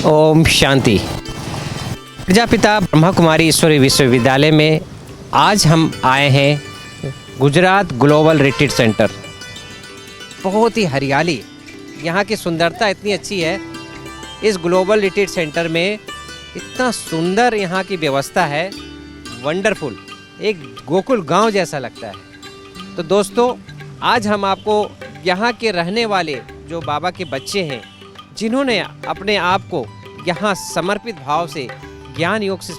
ओम शांति। प्रजापिता ब्रह्मा कुमारी ईश्वरी विश्वविद्यालय में आज हम आए हैं गुजरात ग्लोबल रिट्रीट सेंटर। बहुत ही हरियाली, यहाँ की सुंदरता इतनी अच्छी है। इस ग्लोबल रिट्रीट सेंटर में इतना सुंदर यहाँ की व्यवस्था है, वंडरफुल, एक गोकुल गांव जैसा लगता है। तो दोस्तों, आज हम आपको यहाँ के रहने वाले जो बाबा के बच्चे हैं, जिन्होंने अपने आप को यहाँ समर्पित भाव से ज्ञान योग से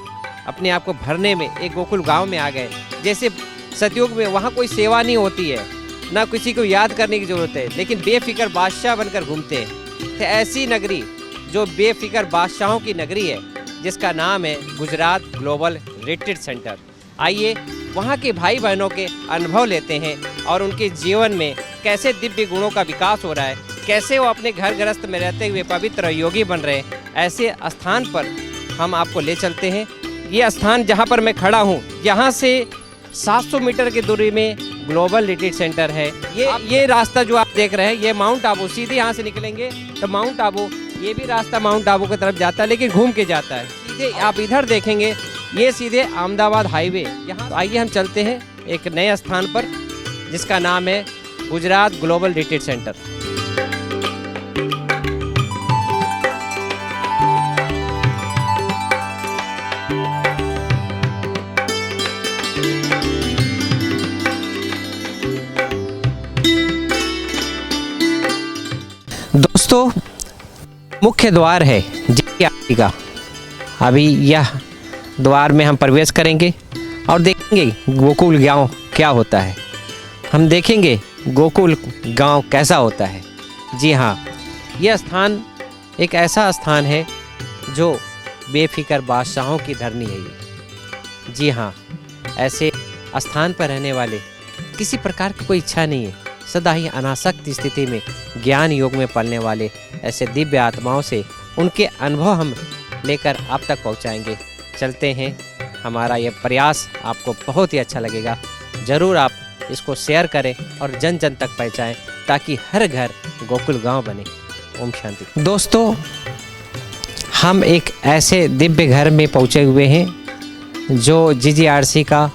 अपने आप को भरने में एक गोकुल गांव में आ गए। जैसे सतयुग में वहाँ कोई सेवा नहीं होती है, ना किसी को याद करने की ज़रूरत है, लेकिन बेफिक्र बादशाह बनकर घूमते हैं। तो ऐसी नगरी जो बेफिक्र बादशाहों की नगरी है, जिसका नाम है गुजरात ग्लोबल रिट्रीट सेंटर। आइए वहाँ के भाई बहनों के अनुभव लेते हैं और उनके जीवन में कैसे दिव्य गुणों का विकास हो रहा है, कैसे वो अपने घर गृहस्थ में रहते हुए पवित्र योगी बन रहे हैं। ऐसे स्थान पर हम आपको ले चलते हैं। ये स्थान जहाँ पर मैं खड़ा हूँ, यहाँ से 700 मीटर की दूरी में ग्लोबल रिट्रीट सेंटर है। ये रास्ता जो आप देख रहे हैं, ये माउंट आबू, सीधे यहाँ से निकलेंगे तो माउंट आबू, ये भी रास्ता माउंट आबू की तरफ जाता है, लेकिन घूम के जाता है। सीधे आप इधर देखेंगे, ये सीधे अहमदाबाद हाईवे। यहाँ तो आइए हम चलते हैं एक नए स्थान पर, जिसका नाम है गुजरात ग्लोबल रिट्रीट सेंटर। दोस्तों, मुख्य द्वार है जी का। अभी यह द्वार में हम प्रवेश करेंगे और देखेंगे गोकुल गांव क्या होता है। हम देखेंगे गोकुल गांव कैसा होता है। जी हाँ, यह स्थान एक ऐसा स्थान है जो बेफिक्र बादशाहों की धरनी है ये। जी हाँ, ऐसे स्थान पर रहने वाले किसी प्रकार की कोई इच्छा नहीं है, सदा ही अनासक्त स्थिति में ज्ञान योग में पलने वाले ऐसे दिव्य आत्माओं से उनके अनुभव हम लेकर आप तक पहुंचाएंगे। चलते हैं, हमारा यह प्रयास आपको बहुत ही अच्छा लगेगा। ज़रूर आप इसको शेयर करें और जन जन तक पहुंचाएं, ताकि हर घर गोकुल गांव बने। ओम शांति। दोस्तों, हम एक ऐसे दिव्य घर में पहुंचे हुए हैं जो GGRC का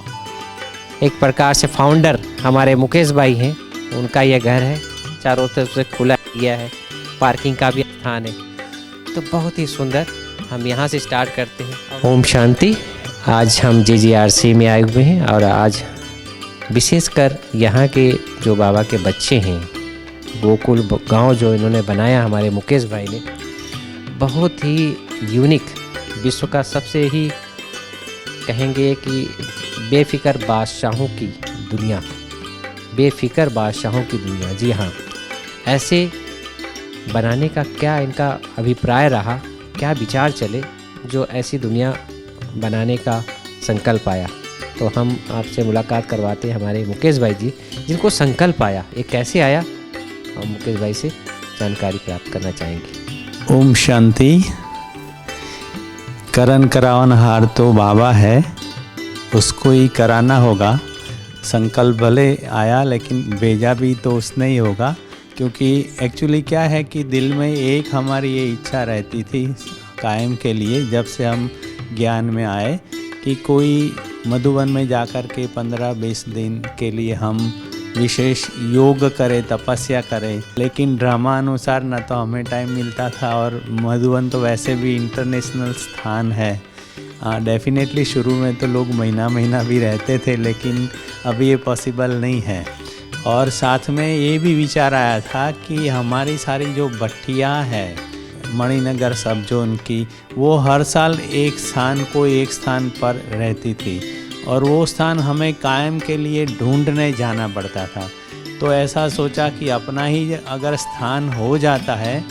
एक प्रकार से फाउंडर हमारे मुकेश भाई हैं। उनका यह घर है, चारों तरफ से खुला गया है, पार्किंग का भी स्थान है। तो बहुत ही सुंदर, हम यहाँ से स्टार्ट करते हैं। ओम शांति। आज हम GGRC में आए हुए हैं और आज विशेषकर यहाँ के जो बाबा के बच्चे हैं, गोकुल गांव जो इन्होंने बनाया हमारे मुकेश भाई ने, बहुत ही यूनिक, विश्व का सबसे ही कहेंगे कि बेफिक्र बादशाहों की दुनिया, बेफिक्र बादशाहों की दुनिया। जी हाँ, ऐसे बनाने का क्या इनका अभिप्राय रहा, क्या विचार चले जो ऐसी दुनिया बनाने का संकल्प आया। तो हम आपसे मुलाकात करवाते हैं हमारे मुकेश भाई जी, जिनको संकल्प आया, ये कैसे आया, हम मुकेश भाई से जानकारी प्राप्त करना चाहेंगे। ओम शांति। करन करावन हार तो बाबा है, उसको ही कराना होगा। संकल्प भले आया, लेकिन भेजा भी तो उसने ही होगा। क्योंकि एक्चुअली क्या है कि दिल में एक हमारी ये इच्छा रहती थी कायम के लिए, जब से हम ज्ञान में आए, कि कोई मधुबन में जाकर के 15-20 दिन के लिए हम विशेष योग करें, तपस्या करें। लेकिन ड्रामानुसार न तो हमें टाइम मिलता था, और मधुबन तो वैसे भी इंटरनेशनल स्थान है। डेफिनेटली शुरू में तो लोग महीना महीना भी रहते थे, लेकिन अभी ये पॉसिबल नहीं है। और साथ में ये भी विचार आया था कि हमारी सारी जो भट्टियाँ है मणिनगर सब जोन की, वो हर साल एक स्थान पर रहती थी, और वो स्थान हमें कायम के लिए ढूंढने जाना पड़ता था। तो ऐसा सोचा कि अपना ही अगर स्थान हो जाता है,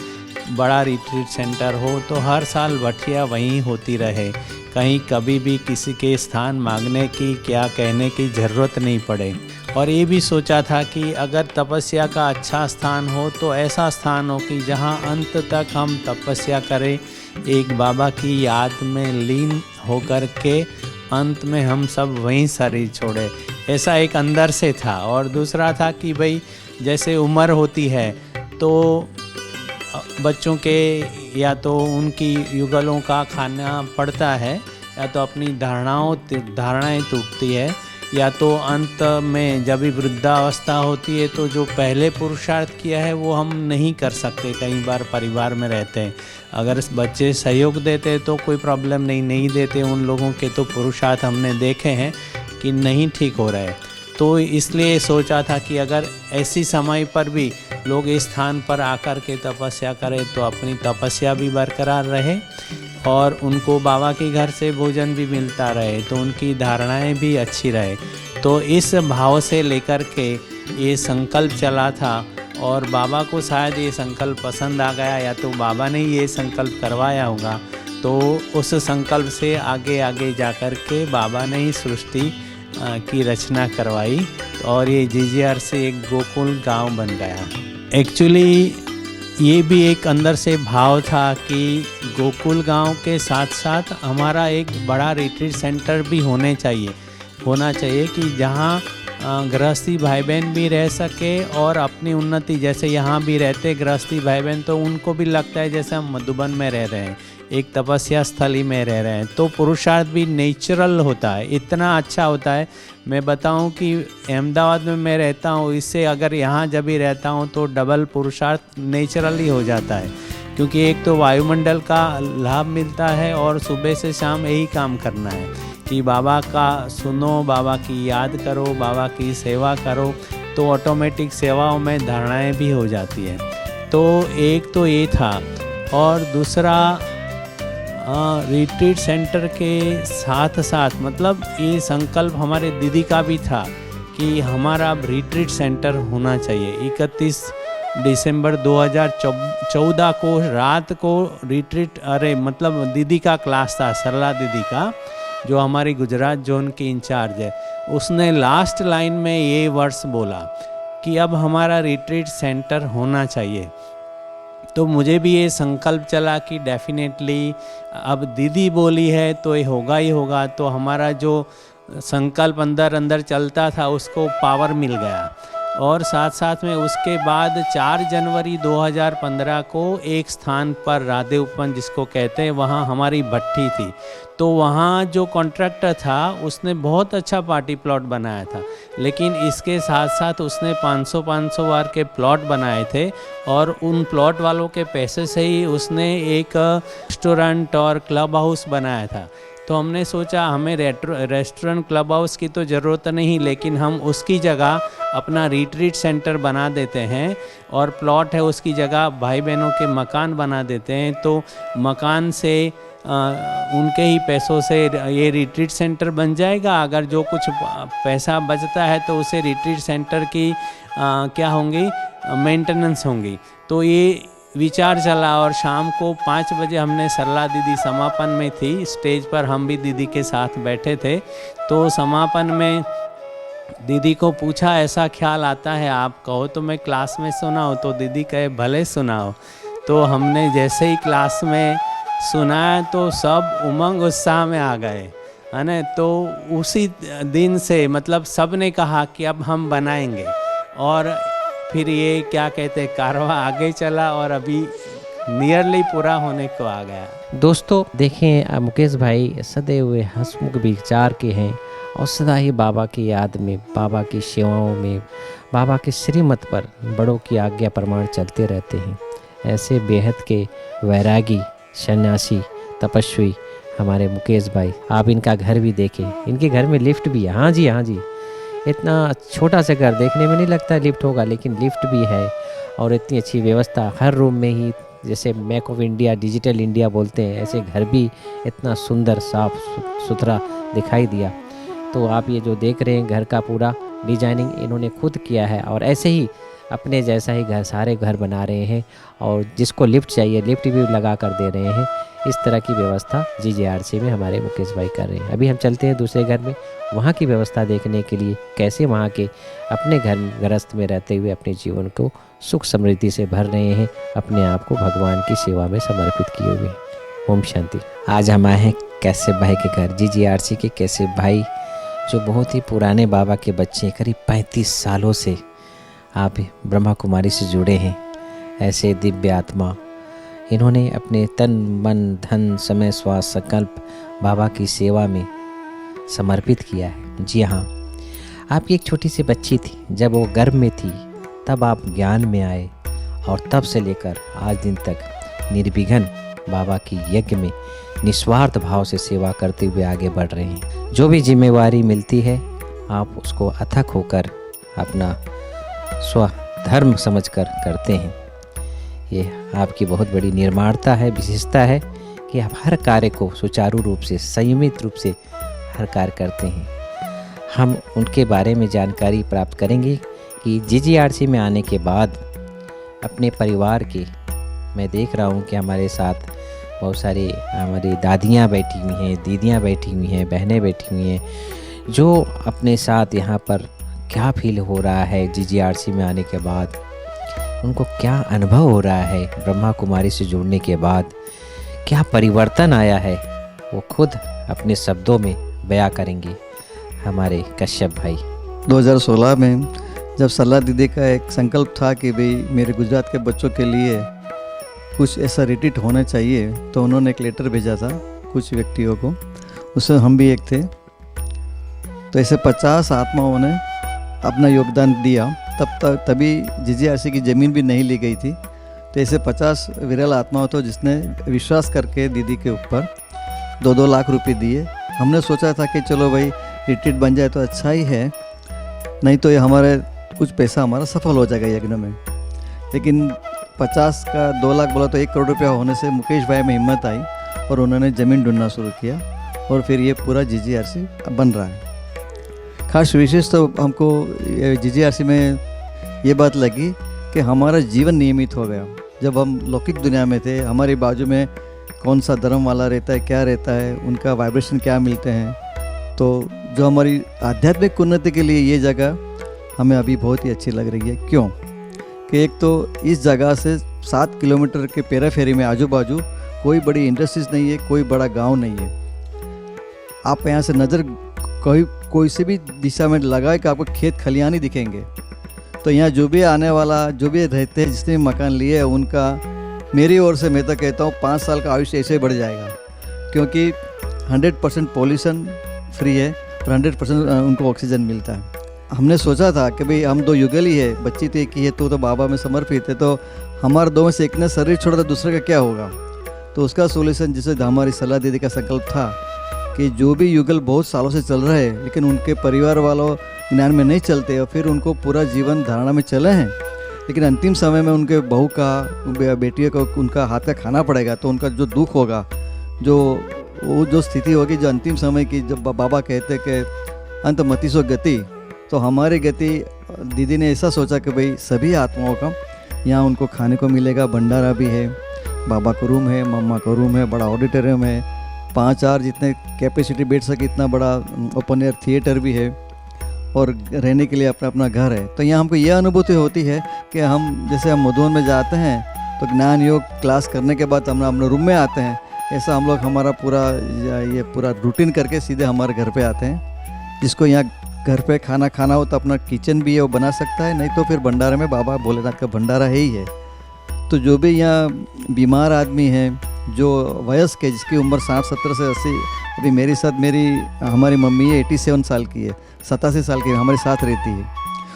बड़ा रिट्रीट सेंटर हो, तो हर साल भट्टियाँ वहीं होती रहे, कहीं कभी भी किसी के स्थान मांगने की, क्या कहने की ज़रूरत नहीं पड़े। और ये भी सोचा था कि अगर तपस्या का अच्छा स्थान हो, तो ऐसा स्थान हो कि जहाँ अंत तक हम तपस्या करें, एक बाबा की याद में लीन होकर के अंत में हम सब वहीं शरीर छोड़े। ऐसा एक अंदर से था। और दूसरा था कि भाई जैसे उम्र होती है तो बच्चों के या तो उनकी युगलों का खाना पड़ता है, या तो अपनी धारणाएं टूटती है, या तो अंत में जब भी वृद्धावस्था होती है तो जो पहले पुरुषार्थ किया है वो हम नहीं कर सकते। कई बार परिवार में रहते हैं, अगर बच्चे सहयोग देते हैं तो कोई प्रॉब्लम नहीं देते उन लोगों के तो पुरुषार्थ हमने देखे हैं कि नहीं ठीक हो रहे। तो इसलिए सोचा था कि अगर ऐसी समय पर भी लोग इस स्थान पर आकर के तपस्या करें तो अपनी तपस्या भी बरकरार रहे और उनको बाबा के घर से भोजन भी मिलता रहे, तो उनकी धारणाएं भी अच्छी रहे। तो इस भाव से लेकर के ये संकल्प चला था और बाबा को शायद ये संकल्प पसंद आ गया, या तो बाबा ने ये संकल्प करवाया होगा। तो उस संकल्प से आगे आगे जा कर के बाबा ने ही सृष्टि की रचना करवाई और ये जीजीआर से एक गोकुल गांव बन गया। एक्चुअली ये भी एक अंदर से भाव था कि गोकुल गांव के साथ साथ हमारा एक बड़ा रिट्रीट सेंटर भी होना चाहिए कि जहां गृहस्थी भाई बहन भी रह सके और अपनी उन्नति, जैसे यहाँ भी रहते गृहस्थी भाई बहन तो उनको भी लगता है जैसे हम मधुबन में रह रहे हैं, एक तपस्या स्थली में रह रहे हैं, तो पुरुषार्थ भी नेचुरल होता है, इतना अच्छा होता है। मैं बताऊं कि अहमदाबाद में मैं रहता हूं, इससे अगर यहाँ जब भी रहता हूं तो डबल पुरुषार्थ नेचुरली हो जाता है, क्योंकि एक तो वायुमंडल का लाभ मिलता है और सुबह से शाम यही काम करना है कि बाबा का सुनो, बाबा की याद करो, बाबा की सेवा करो, तो ऑटोमेटिक सेवाओं में धारणाएँ भी हो जाती है। तो एक तो ये था, और दूसरा रिट्रीट सेंटर के साथ साथ मतलब ये संकल्प हमारे दीदी का भी था कि हमारा रिट्रीट सेंटर होना चाहिए। 31 दिसंबर 2014 को रात को रिट्रीट, मतलब दीदी का क्लास था, सरला दीदी का, जो हमारी गुजरात जोन की इंचार्ज है, उसने लास्ट लाइन में ये वर्ड्स बोला कि अब हमारा रिट्रीट सेंटर होना चाहिए। तो मुझे भी ये संकल्प चला कि डेफिनेटली अब दीदी बोली है तो ये होगा ही होगा। तो हमारा जो संकल्प अंदर चलता था उसको पावर मिल गया। और साथ साथ में उसके बाद 4 जनवरी 2015 को एक स्थान पर राधे उपवन जिसको कहते हैं, वहाँ हमारी भट्ठी थी। तो वहाँ जो कॉन्ट्रैक्टर था उसने बहुत अच्छा पार्टी प्लॉट बनाया था, लेकिन इसके साथ साथ उसने 500 वार के प्लॉट बनाए थे और उन प्लॉट वालों के पैसे से ही उसने एक रेस्टोरेंट और क्लब हाउस बनाया था। तो हमने सोचा हमें रेस्टोरेंट क्लब हाउस की तो ज़रूरत नहीं, लेकिन हम उसकी जगह अपना रिट्रीट सेंटर बना देते हैं और प्लॉट है उसकी जगह भाई बहनों के मकान बना देते हैं। तो मकान से उनके ही पैसों से ये रिट्रीट सेंटर बन जाएगा। अगर जो कुछ पैसा बचता है तो उसे रिट्रीट सेंटर की क्या होंगी, मेंटेनेंस होंगी। तो ये विचार चला और शाम को 5 बजे हमने सरला दीदी समापन में थी, स्टेज पर हम भी दीदी के साथ बैठे थे। तो समापन में दीदी को पूछा, ऐसा ख्याल आता है आप कहो तो मैं क्लास में सुनाऊं? तो दीदी कहे भले सुनाओ। तो हमने जैसे ही क्लास में सुनाया तो सब उमंग उत्साह में आ गए, है ना। तो उसी दिन से मतलब सब ने कहा कि अब हम बनाएंगे, और फिर ये क्या कहते हैं कारवा आगे चला और अभी नियरली पूरा होने को आ गया। दोस्तों देखें, मुकेश भाई सदैव हंसमुख विचार के हैं और सदा ही बाबा की याद में, बाबा की सेवाओं में, बाबा के श्रीमत पर बड़ों की आज्ञा प्रमाण चलते रहते हैं। ऐसे बेहद के वैरागी, सन्यासी, तपस्वी हमारे मुकेश भाई, आप इनका घर भी देखें, इनके घर में लिफ्ट भी है। हाँ जी, हाँ जी, इतना छोटा सा घर देखने में नहीं लगता लिफ्ट होगा, लेकिन लिफ्ट भी है और इतनी अच्छी व्यवस्था हर रूम में ही, जैसे make of India, digital India बोलते हैं, ऐसे घर भी इतना सुंदर साफ सुथरा दिखाई दिया। तो आप ये जो देख रहे हैं घर का पूरा डिजाइनिंग इन्होंने खुद किया है और ऐसे ही अपने जैसा ही घर सारे घर बना रहे हैं और जिसको लिफ्ट चाहिए लिफ्ट भी लगा कर दे रहे हैं। इस तरह की व्यवस्था जीजेआरसी में हमारे मुकेश भाई कर रहे हैं। अभी हम चलते हैं दूसरे घर में, वहाँ की व्यवस्था देखने के लिए, कैसे वहाँ के अपने घर गृहस्थ में रहते हुए अपने जीवन को सुख समृद्धि से भर रहे हैं, अपने आप को भगवान की सेवा में समर्पित किए हुए। ओम शांति। आज हम आए हैं कैसेफ भाई के घर, जीजेआरसी के कैसेफ भाई जो बहुत ही पुराने बाबा के बच्चे, करीब 35 सालों से आप ब्रह्मा कुमारी से जुड़े हैं। ऐसे दिव्य आत्मा, इन्होंने अपने तन मन धन समय श्वास संकल्प बाबा की सेवा में समर्पित किया है। जी हाँ, आपकी एक छोटी सी बच्ची थी, जब वो गर्भ में थी तब आप ज्ञान में आए और तब से लेकर आज दिन तक निर्विघ्न बाबा की यज्ञ में निस्वार्थ भाव से सेवा करते हुए आगे बढ़ रहे हैं। जो भी जिम्मेवारी मिलती है आप उसको अथक होकर अपना स्वधर्म समझकर करते हैं। ये आपकी बहुत बड़ी निर्माणता है, विशेषता है कि आप हर कार्य को सुचारू रूप से संयमित रूप से हर कार्य करते हैं। हम उनके बारे में जानकारी प्राप्त करेंगे कि जीजीआरसी में आने के बाद अपने परिवार के, मैं देख रहा हूँ कि हमारे साथ बहुत सारी हमारी दादियाँ बैठी हुई हैं, दीदियाँ बैठी हुई हैं, बहनें बैठी हुई हैं, जो अपने साथ यहाँ पर क्या फील हो रहा है जीजीआरसी में आने के बाद, उनको क्या अनुभव हो रहा है ब्रह्मा कुमारी से जुड़ने के बाद, क्या परिवर्तन आया है, वो खुद अपने शब्दों में बयां करेंगे हमारे कश्यप भाई। 2016 में जब सरला दीदी का एक संकल्प था कि भाई मेरे गुजरात के बच्चों के लिए कुछ ऐसा रिट्रीट होना चाहिए, तो उन्होंने एक लेटर भेजा था कुछ व्यक्तियों को, उसमें हम भी एक थे। तो ऐसे 50 आत्माओं ने अपना योगदान दिया। तभी जीजीआरसी की ज़मीन भी नहीं ली गई थी। तो ऐसे 50 विरल आत्माओं तो जिसने विश्वास करके दीदी के ऊपर 2-2 लाख रुपए दिए। हमने सोचा था कि चलो भाई रिट्रीट बन जाए तो अच्छा ही है, नहीं तो ये हमारे कुछ पैसा हमारा सफल हो जाएगा यज्ञ में। लेकिन 50 का 2 लाख बोला तो 1 करोड़ रुपया होने से मुकेश भाई में हिम्मत आई और उन्होंने ज़मीन ढूंढना शुरू किया और फिर ये पूरा जीजीआरसी बन रहा है। खास विशेष तो हमको जीजीआरसी में ये बात लगी कि हमारा जीवन नियमित हो गया। जब हम लौकिक दुनिया में थे, हमारे बाजू में कौन सा धर्म वाला रहता है, क्या रहता है, उनका वाइब्रेशन क्या मिलते हैं, तो जो हमारी आध्यात्मिक उन्नति के लिए ये जगह हमें अभी बहुत ही अच्छी लग रही है। क्यों कि एक तो इस जगह से 7 किलोमीटर के पेराफेरी में आजू बाजू कोई बड़ी इंडस्ट्रीज नहीं है, कोई बड़ा गांव नहीं है। आप यहाँ से नज़र कोई से भी दिशा में लगाए कि आपको खेत खलियान ही दिखेंगे। तो यहाँ जो भी आने वाला, जो भी रहते हैं, जिसने भी मकान लिए है, उनका मेरी ओर से मैं तो कहता हूँ 5 साल का आयुष्य ऐसे ही बढ़ जाएगा, क्योंकि 100% पॉल्यूशन फ्री है और 100% उनको ऑक्सीजन मिलता है। हमने सोचा था कि भाई हम 2 युगल ही है, बच्ची तो एक ही है, तो बाबा में समर्पित है, तो हमारे 2 में से एक ने शरीर छोड़ा तो दूसरे का क्या होगा। तो उसका सोल्यूशन, जिसे हमारी सरला दीदी का संकल्प था कि जो भी युगल बहुत सालों से चल रहे हैं लेकिन उनके परिवार वालों ज्ञान में नहीं चलते और फिर उनको पूरा जीवन धारणा में चले हैं, लेकिन अंतिम समय में उनके बहू का, बेटियों को उनका हाथ का खाना पड़ेगा, तो उनका जो दुख होगा, जो स्थिति होगी, जो अंतिम समय की, जब बाबा कहते कि अंत मति सो गति, तो हमारी गति दीदी ने ऐसा सोचा कि भाई सभी आत्माओं का यहाँ उनको खाने को मिलेगा। भंडारा भी है, बाबा का रूम है, मम्मा का रूम है, बड़ा ऑडिटोरियम है, 5-4 जितने कैपेसिटी बैठ सके इतना बड़ा ओपन एयर थिएटर भी है और रहने के लिए अपना अपना घर है। तो यहाँ हमको यह अनुभूति होती है कि हम जैसे हम मधुबन में जाते हैं तो ज्ञान योग क्लास करने के बाद हम अपने रूम में आते हैं, ऐसा हम लोग हमारा पूरा रूटीन करके सीधे हमारे घर पे आते हैं। जिसको यहाँ घर पे खाना खाना हो तो अपना किचन भी है, वो बना सकता है, नहीं तो फिर भंडारे में बाबा भोलेनाथ का भंडारा है ही है। तो जो भी यहाँ बीमार आदमी है, जो वयस्क है, जिसकी उम्र 60-70 से 80, अभी मेरे साथ हमारी मम्मी है 87 साल की है, 87 साल की हमारे साथ रहती है,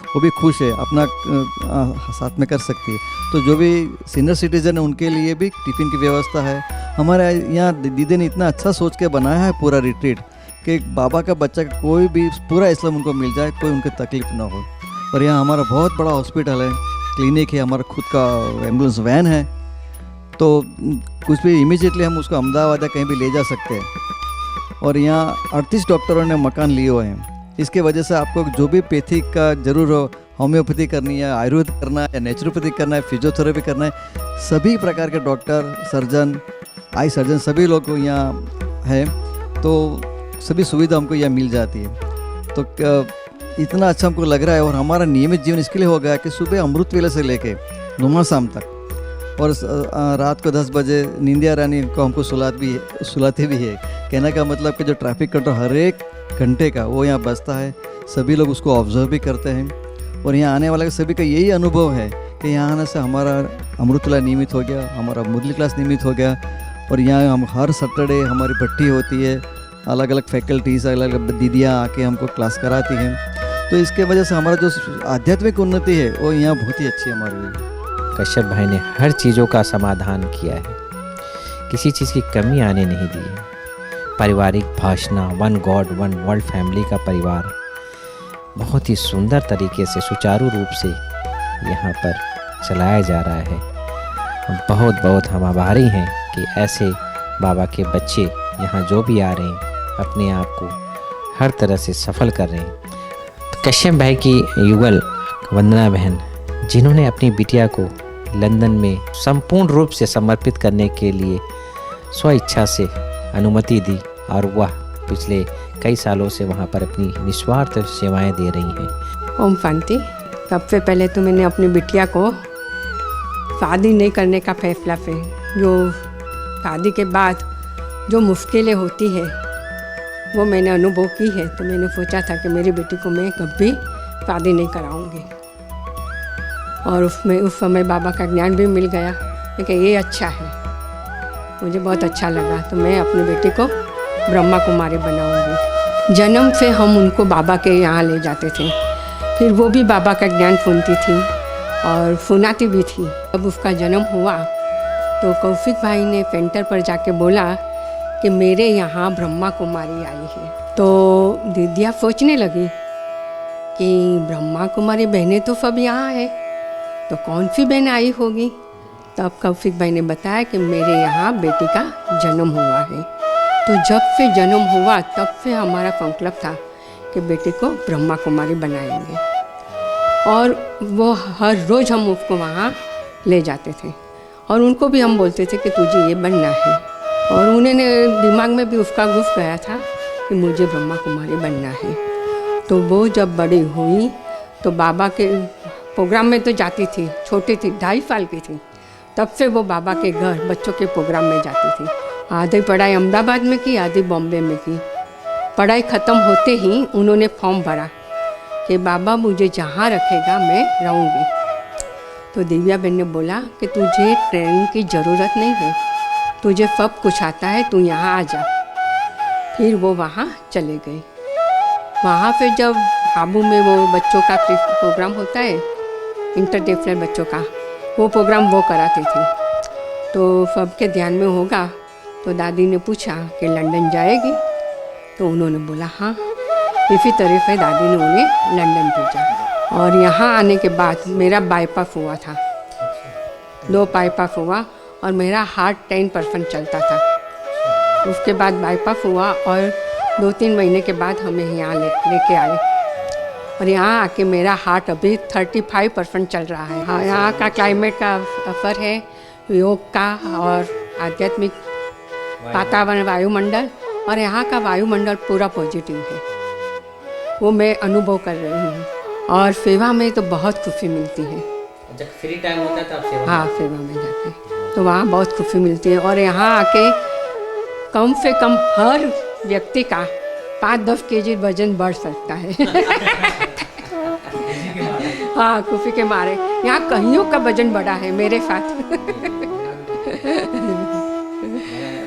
वो भी खुश है, अपना साथ में कर सकती है। तो जो भी सीनियर सिटीजन है उनके लिए भी टिफ़िन की व्यवस्था है। हमारे यहाँ दीदी ने इतना अच्छा सोच के बनाया है पूरा रिट्रीट कि बाबा का बच्चा कोई भी पूरा इस्लाम उनको मिल जाए, कोई उनकी तकलीफ़ ना हो। और यहाँ हमारा बहुत बड़ा हॉस्पिटल है, क्लिनिक है, हमारा खुद का एम्बुलेंस वैन है, तो कुछ भी इमीडिएटली हम उसको अहमदाबाद या कहीं भी ले जा सकते हैं। और यहाँ 38 डॉक्टरों ने मकान लिए हुए हैं। इसके वजह से आपको जो भी पैथिक का जरूर हो, होम्योपैथी करनी है, आयुर्वेद करना है या नेचुरोपैथी करना है, फिजियोथेरेपी करना है, सभी प्रकार के डॉक्टर, सर्जन, आई सर्जन सभी लोग यहाँ है, तो सभी सुविधा हमको यहाँ मिल जाती है। तो इतना अच्छा हमको लग रहा है। और हमारा नियमित जीवन इसके लिए हो गया कि सुबह अमृत वेले से लेके नुमा शाम तक, और रात को 10 बजे निंदिया रानी को हमको सुलाते भी है। कहने का मतलब कि जो ट्रैफिक कंट्रोल हर एक घंटे का वो यहाँ बजता है, सभी लोग उसको ऑब्जर्व भी करते हैं। और यहाँ आने वाले सभी का यही अनुभव है कि यहाँ आने से हमारा अमृतला नियमित हो गया, हमारा मुरली क्लास नियमित हो गया, और यहाँ हम हर सैटरडे हमारी भट्टी होती है, अलग अलग फैकल्टीज, अलग अलग दीदियाँ आके हमको क्लास कराती हैं। तो इसके वजह से हमारा जो आध्यात्मिक उन्नति है वो यहाँ बहुत ही अच्छी हमारी हुई। कश्यप भाई ने हर चीज़ों का समाधान किया है, किसी चीज़ की कमी आने नहीं दी है। पारिवारिक भाषणा, one god one world family का परिवार बहुत ही सुंदर तरीके से सुचारू रूप से यहाँ पर चलाया जा रहा है। हम बहुत बहुत हम आभारी हैं कि ऐसे बाबा के बच्चे यहाँ जो भी आ रहे हैं अपने आप को हर तरह से सफल कर रहे हैं। तो कश्यप भाई की युगल वंदना बहन, जिन्होंने अपनी बिटिया को लंदन में संपूर्ण रूप से समर्पित करने के लिए स्व इच्छा से अनुमति दी, और वह पिछले कई सालों से वहाँ पर अपनी निस्वार्थ सेवाएं दे रही हैं। ओम शांति। सबसे पहले तो मैंने अपनी बिटिया को शादी नहीं करने का फैसला पे, जो शादी के बाद जो मुश्किलें होती है वो मैंने अनुभव की है, तो मैंने सोचा था कि मेरी बेटी को मैं कभी शादी नहीं कराऊंगी। और उसमें उस समय बाबा का ज्ञान भी मिल गया कि ये अच्छा है, मुझे बहुत अच्छा लगा। तो मैं अपनी बेटी को ब्रह्मा कुमारी बनाऊंगी। जन्म से हम उनको बाबा के यहाँ ले जाते थे, फिर वो भी बाबा का ज्ञान सुनती थी और सुनाती भी थी। जब उसका जन्म हुआ तो कौशिक भाई ने सेंटर पर जाके बोला कि मेरे यहाँ ब्रह्मा कुमारी आई है। तो दीदिया सोचने लगी कि ब्रह्मा कुमारी बहनें तो सब यहाँ है, तो कौन सी बहन आई होगी। तब कौशिक भाई ने बताया कि मेरे यहाँ बेटी का जन्म हुआ है। तो जब से जन्म हुआ तब से हमारा संकल्प था कि बेटी को ब्रह्मा कुमारी बनाएंगे, और वो हर रोज़ हम उसको वहाँ ले जाते थे और उनको भी हम बोलते थे कि तुझे ये बनना है। और उन्होंने दिमाग में भी उसका घुस गया था कि मुझे ब्रह्मा कुमारी बनना है। तो वो जब बड़ी हुई तो बाबा के प्रोग्राम में तो जाती थी, छोटी थी, 2.5 साल की थी, तब से वो बाबा के घर बच्चों के प्रोग्राम में जाती थी। आधी पढ़ाई अहमदाबाद में की, आधी बॉम्बे में की। पढ़ाई ख़त्म होते ही उन्होंने फॉर्म भरा कि बाबा मुझे जहाँ रखेगा मैं रहूँगी। तो दिव्या बहन ने बोला कि तुझे ट्रेनिंग की ज़रूरत नहीं है, तुझे सब कुछ आता है, तू यहाँ आ जा। फिर वो वहाँ चले गए। वहाँ पे जब हाबू में वो बच्चों का प्रोग्राम होता है, इंटरनेशनल बच्चों का, वो प्रोग्राम वो कराती थी। तो सबके ध्यान में होगा, तो दादी ने पूछा कि लंदन जाएगी, तो उन्होंने बोला हाँ। इसी तरह से दादी ने उन्हें लंदन भेजा। और यहाँ आने के बाद मेरा बाईपास हुआ था, 2 बाईपास हुआ और मेरा हार्ट 10% चलता था। उसके बाद बाईपास हुआ और 2-3 महीने के बाद हमें यहाँ लेके आए, और यहाँ आके मेरा हार्ट अभी 35% चल रहा है। हाँ, यहाँ का क्लाइमेट का असर है, योग का और आध्यात्मिक वातावरण, वायुमंडल, और यहाँ का वायुमंडल पूरा पॉजिटिव है, वो मैं अनुभव कर रही हूँ। और सेवा में तो बहुत खुशी मिलती है। जब फ्री टाइम होता है तो आप सेवा? हाँ, सेवा में जाके तो वहाँ बहुत खुशी मिलती है। और यहाँ आके कम से कम हर व्यक्ति का 5-10 kg वजन बढ़ सकता है। हाँ, खुशी के मारे यहाँ कईयों का वजन बढ़ा है मेरे साथ।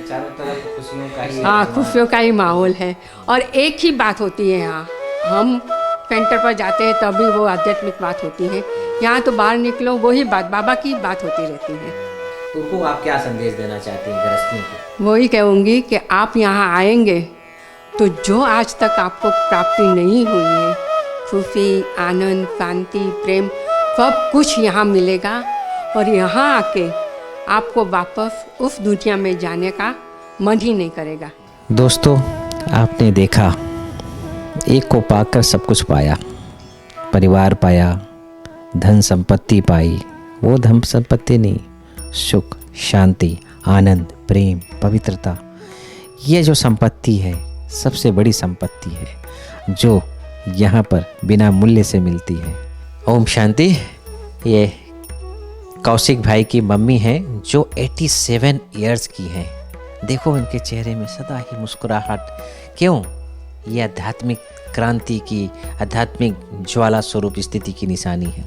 चारों तरफ खुशियों का ही, हाँ, खुशियों का ही माहौल है। और एक ही बात होती है यहाँ, हम सेंटर पर जाते हैं तभी वो आध्यात्मिक बात होती है। यहाँ तो बाहर निकलो वही बात, बाबा की बात होती रहती है। तो उनको आप क्या संदेश देना चाहती हैं गृहस्थियों को? वही कहूँगी कि आप यहाँ आएंगे तो जो आज तक आपको प्राप्ति नहीं हुई है, खुशी, आनंद, शांति, प्रेम, सब कुछ यहाँ मिलेगा। और यहाँ आके आपको वापस उस दुनिया में जाने का मन ही नहीं करेगा। दोस्तों, आपने देखा, एक को पाकर सब कुछ पाया, परिवार पाया, धन संपत्ति पाई। वो धन संपत्ति नहीं, सुख, शांति, आनंद, प्रेम, पवित्रता, ये जो संपत्ति है सबसे बड़ी संपत्ति है जो यहाँ पर बिना मूल्य से मिलती है। ओम शांति। ये कौशिक भाई की मम्मी हैं जो 87 इयर्स की हैं। देखो इनके चेहरे में सदा ही मुस्कुराहट। क्यों? ये आध्यात्मिक क्रांति की, आध्यात्मिक ज्वाला स्वरूप स्थिति की निशानी है।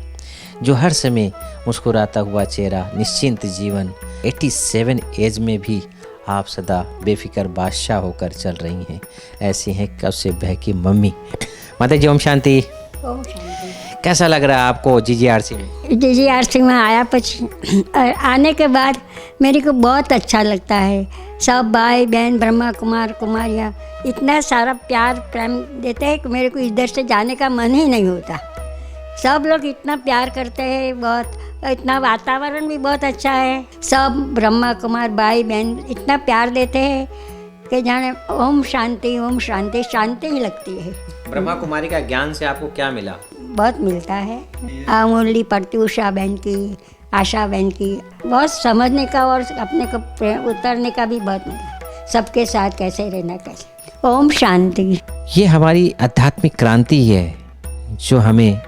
जो हर समय मुस्कुराता हुआ चेहरा, निश्चिंत जीवन, 87 एज में भी आप सदा बेफिक्र बादशाह होकर चल रही हैं। ऐसी हैं कौशिक भाई की मम्मी। माता जी ओम शांति। ओम शांति। कैसा लग रहा है आपको जीजीआरसी में? जीजीआरसी में आने के बाद मेरे को बहुत अच्छा लगता है। सब भाई बहन, ब्रह्मा कुमार कुमारियाँ इतना सारा प्यार प्रेम देते हैं कि मेरे को इधर से जाने का मन ही नहीं होता। सब लोग इतना प्यार करते हैं, बहुत इतना वातावरण भी बहुत अच्छा है। सब ब्रह्मा कुमार भाई बहन इतना प्यार देते हैं कि जाने ओम शांति शांति ही लगती है। ब्रह्मा कुमारी का ज्ञान से आपको क्या मिला? बहुत मिलता है। अंगुली पड़ती उषा बहन की, आशा बहन की, बहुत समझने का और अपने को उतरने का भी बहुत मिला। सबके साथ कैसे रहना, कैसे। ओम शांति। ये हमारी आध्यात्मिक क्रांति है जो हमें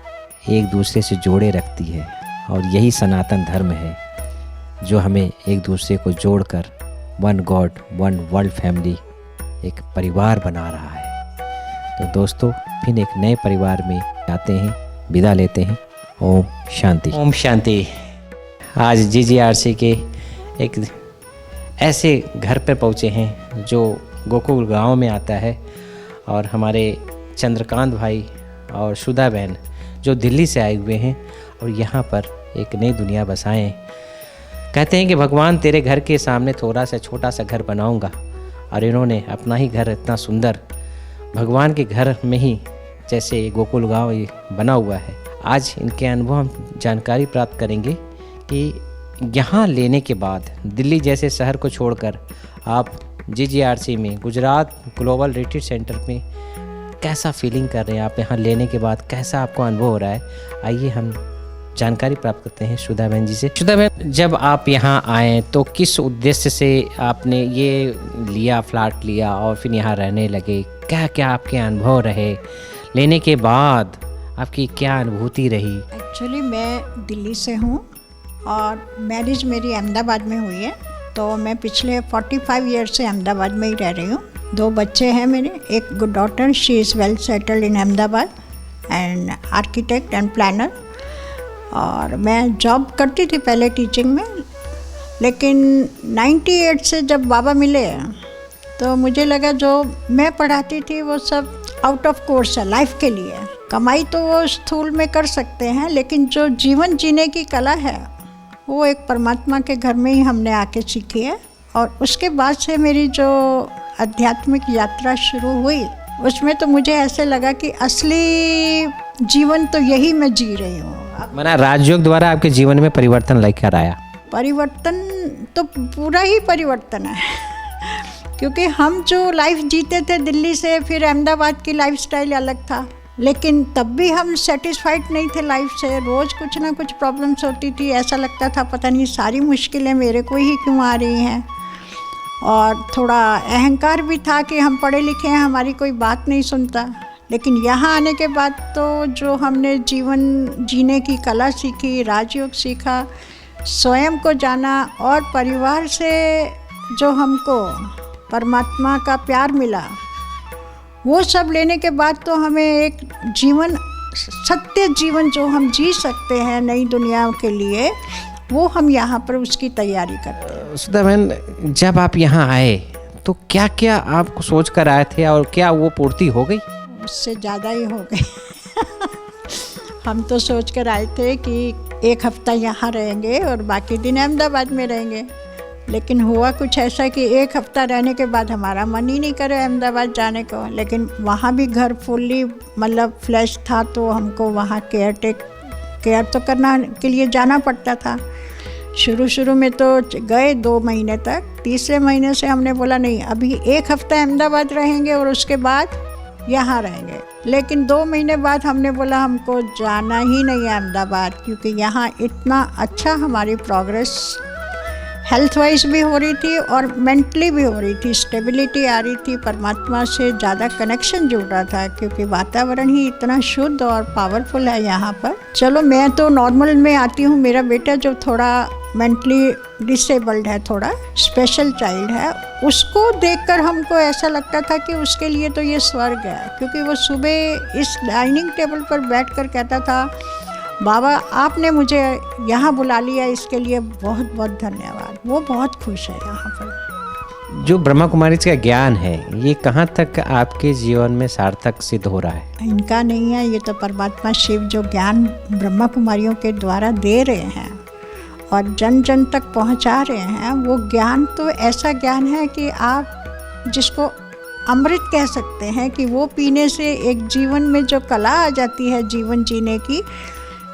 एक दूसरे से जोड़े रखती है, और यही सनातन धर्म है जो हमें एक दूसरे को जोड़कर one god one world family, एक परिवार बना रहा है। तो दोस्तों, फिर एक नए परिवार में आते हैं, विदा लेते हैं। ओम शांति। ओम शांति। आज जीजीआरसी के एक ऐसे घर पर पहुँचे हैं जो गोकुल गांव में आता है, और हमारे चंद्रकांत भाई और सुधा बहन जो दिल्ली से आए हुए हैं और यहाँ पर एक नई दुनिया बसाएं। कहते हैं कि भगवान तेरे घर के सामने थोड़ा सा छोटा सा घर बनाऊंगा, और इन्होंने अपना ही घर इतना सुंदर भगवान के घर में ही जैसे गोकुल गांव ये बना हुआ है। आज इनके अनुभव हम जानकारी प्राप्त करेंगे कि यहाँ लेने के बाद दिल्ली जैसे शहर को छोड़कर आप जीजीआरसी में गुजरात ग्लोबल रिट्रीट सेंटर में कैसा फीलिंग कर रहे हैं, आप यहाँ लेने के बाद कैसा आपको अनुभव हो रहा है। आइए हम जानकारी प्राप्त करते हैं सुधा बहन जी से। सुधा बहन, जब आप यहाँ आए तो किस उद्देश्य से आपने ये लिया, फ्लैट लिया और फिर यहाँ रहने लगे? क्या क्या आपके अनुभव रहे लेने के बाद, आपकी क्या अनुभूति रही? एक्चुअली मैं दिल्ली से हूँ और मैरिज मेरी अहमदाबाद में हुई है, तो मैं पिछले 45 ईयर्स से अहमदाबाद में ही रह रही हूँ। 2 बच्चे हैं मेरे, एक good daughter, she is well settled in Ahmedabad and architect and planner. और मैं जॉब करती थी पहले टीचिंग में, लेकिन 98 से जब बाबा मिले तो मुझे लगा जो मैं पढ़ाती थी वो सब आउट ऑफ कोर्स है लाइफ के लिए। कमाई तो वो स्थूल में कर सकते हैं, लेकिन जो जीवन जीने की कला है वो एक परमात्मा के घर में ही हमने आके सीखी है। और उसके बाद से मेरी जो आध्यात्मिक यात्रा शुरू हुई, उसमें तो मुझे ऐसे लगा कि असली जीवन तो यही मैं जी रही हूँ। मना राजयोग द्वारा आपके जीवन में परिवर्तन लेकर आया? परिवर्तन तो पूरा ही परिवर्तन है, क्योंकि हम जो लाइफ जीते थे दिल्ली से, फिर अहमदाबाद की लाइफस्टाइल अलग था, लेकिन तब भी हम सेटिस्फाइड नहीं थे लाइफ से। रोज़ कुछ ना कुछ प्रॉब्लम्स होती थी, ऐसा लगता था पता नहीं सारी मुश्किलें मेरे को ही क्यों आ रही हैं। और थोड़ा अहंकार भी था कि हम पढ़े लिखे हैं, हमारी कोई बात नहीं सुनता। लेकिन यहाँ आने के बाद तो जो हमने जीवन जीने की कला सीखी, राजयोग सीखा, स्वयं को जाना, और परिवार से जो हमको परमात्मा का प्यार मिला, वो सब लेने के बाद तो हमें एक जीवन, सत्य जीवन जो हम जी सकते हैं नई दुनिया के लिए, वो हम यहाँ पर उसकी तैयारी करते हैं। सुधा बहन, जब आप यहाँ आए तो क्या क्या आप सोच कर आए थे और क्या वो पूर्ति हो गई? उससे ज़्यादा ही हो गई। हम तो सोच कर आए थे कि 1 हफ्ता यहाँ रहेंगे और बाकी दिन अहमदाबाद में रहेंगे, लेकिन हुआ कुछ ऐसा कि 1 हफ्ता रहने के बाद हमारा मन ही नहीं करे अहमदाबाद जाने को। लेकिन वहाँ भी घर फुल्ली मतलब फ्लैश था, तो हमको वहाँ केयर तो करना के लिए जाना पड़ता था। शुरू में तो गए 2 महीने तक, तीसरे महीने से हमने बोला नहीं, अभी 1 हफ्ता अहमदाबाद रहेंगे और उसके बाद यहाँ रहेंगे। लेकिन 2 महीने बाद हमने बोला हमको जाना ही नहीं है अहमदाबाद, क्योंकि यहाँ इतना अच्छा हमारी प्रोग्रेस हेल्थ वाइज भी हो रही थी और मेंटली भी हो रही थी, स्टेबिलिटी आ रही थी, परमात्मा से ज़्यादा कनेक्शन जुड़ रहा था, क्योंकि वातावरण ही इतना शुद्ध और पावरफुल है यहाँ पर। चलो मैं तो नॉर्मल में आती हूँ, मेरा बेटा जो थोड़ा मेंटली डिसेबल्ड है, थोड़ा स्पेशल चाइल्ड है, उसको देखकर हमको ऐसा लगता था कि उसके लिए तो ये स्वर्ग है, क्योंकि वो सुबह इस डाइनिंग टेबल पर बैठकर कहता था बाबा आपने मुझे यहाँ बुला लिया, इसके लिए बहुत बहुत धन्यवाद। वो बहुत खुश है यहाँ पर। जो ब्रह्मा कुमारी का ज्ञान है ये कहाँ तक आपके जीवन में सार्थक सिद्ध हो रहा है? इनका नहीं है, ये तो परमात्मा शिव जो ज्ञान ब्रह्मा कुमारियों के द्वारा दे रहे हैं और जन जन तक पहुंचा रहे हैं, वो ज्ञान तो ऐसा ज्ञान है कि आप जिसको अमृत कह सकते हैं, कि वो पीने से एक जीवन में जो कला आ जाती है जीवन जीने की,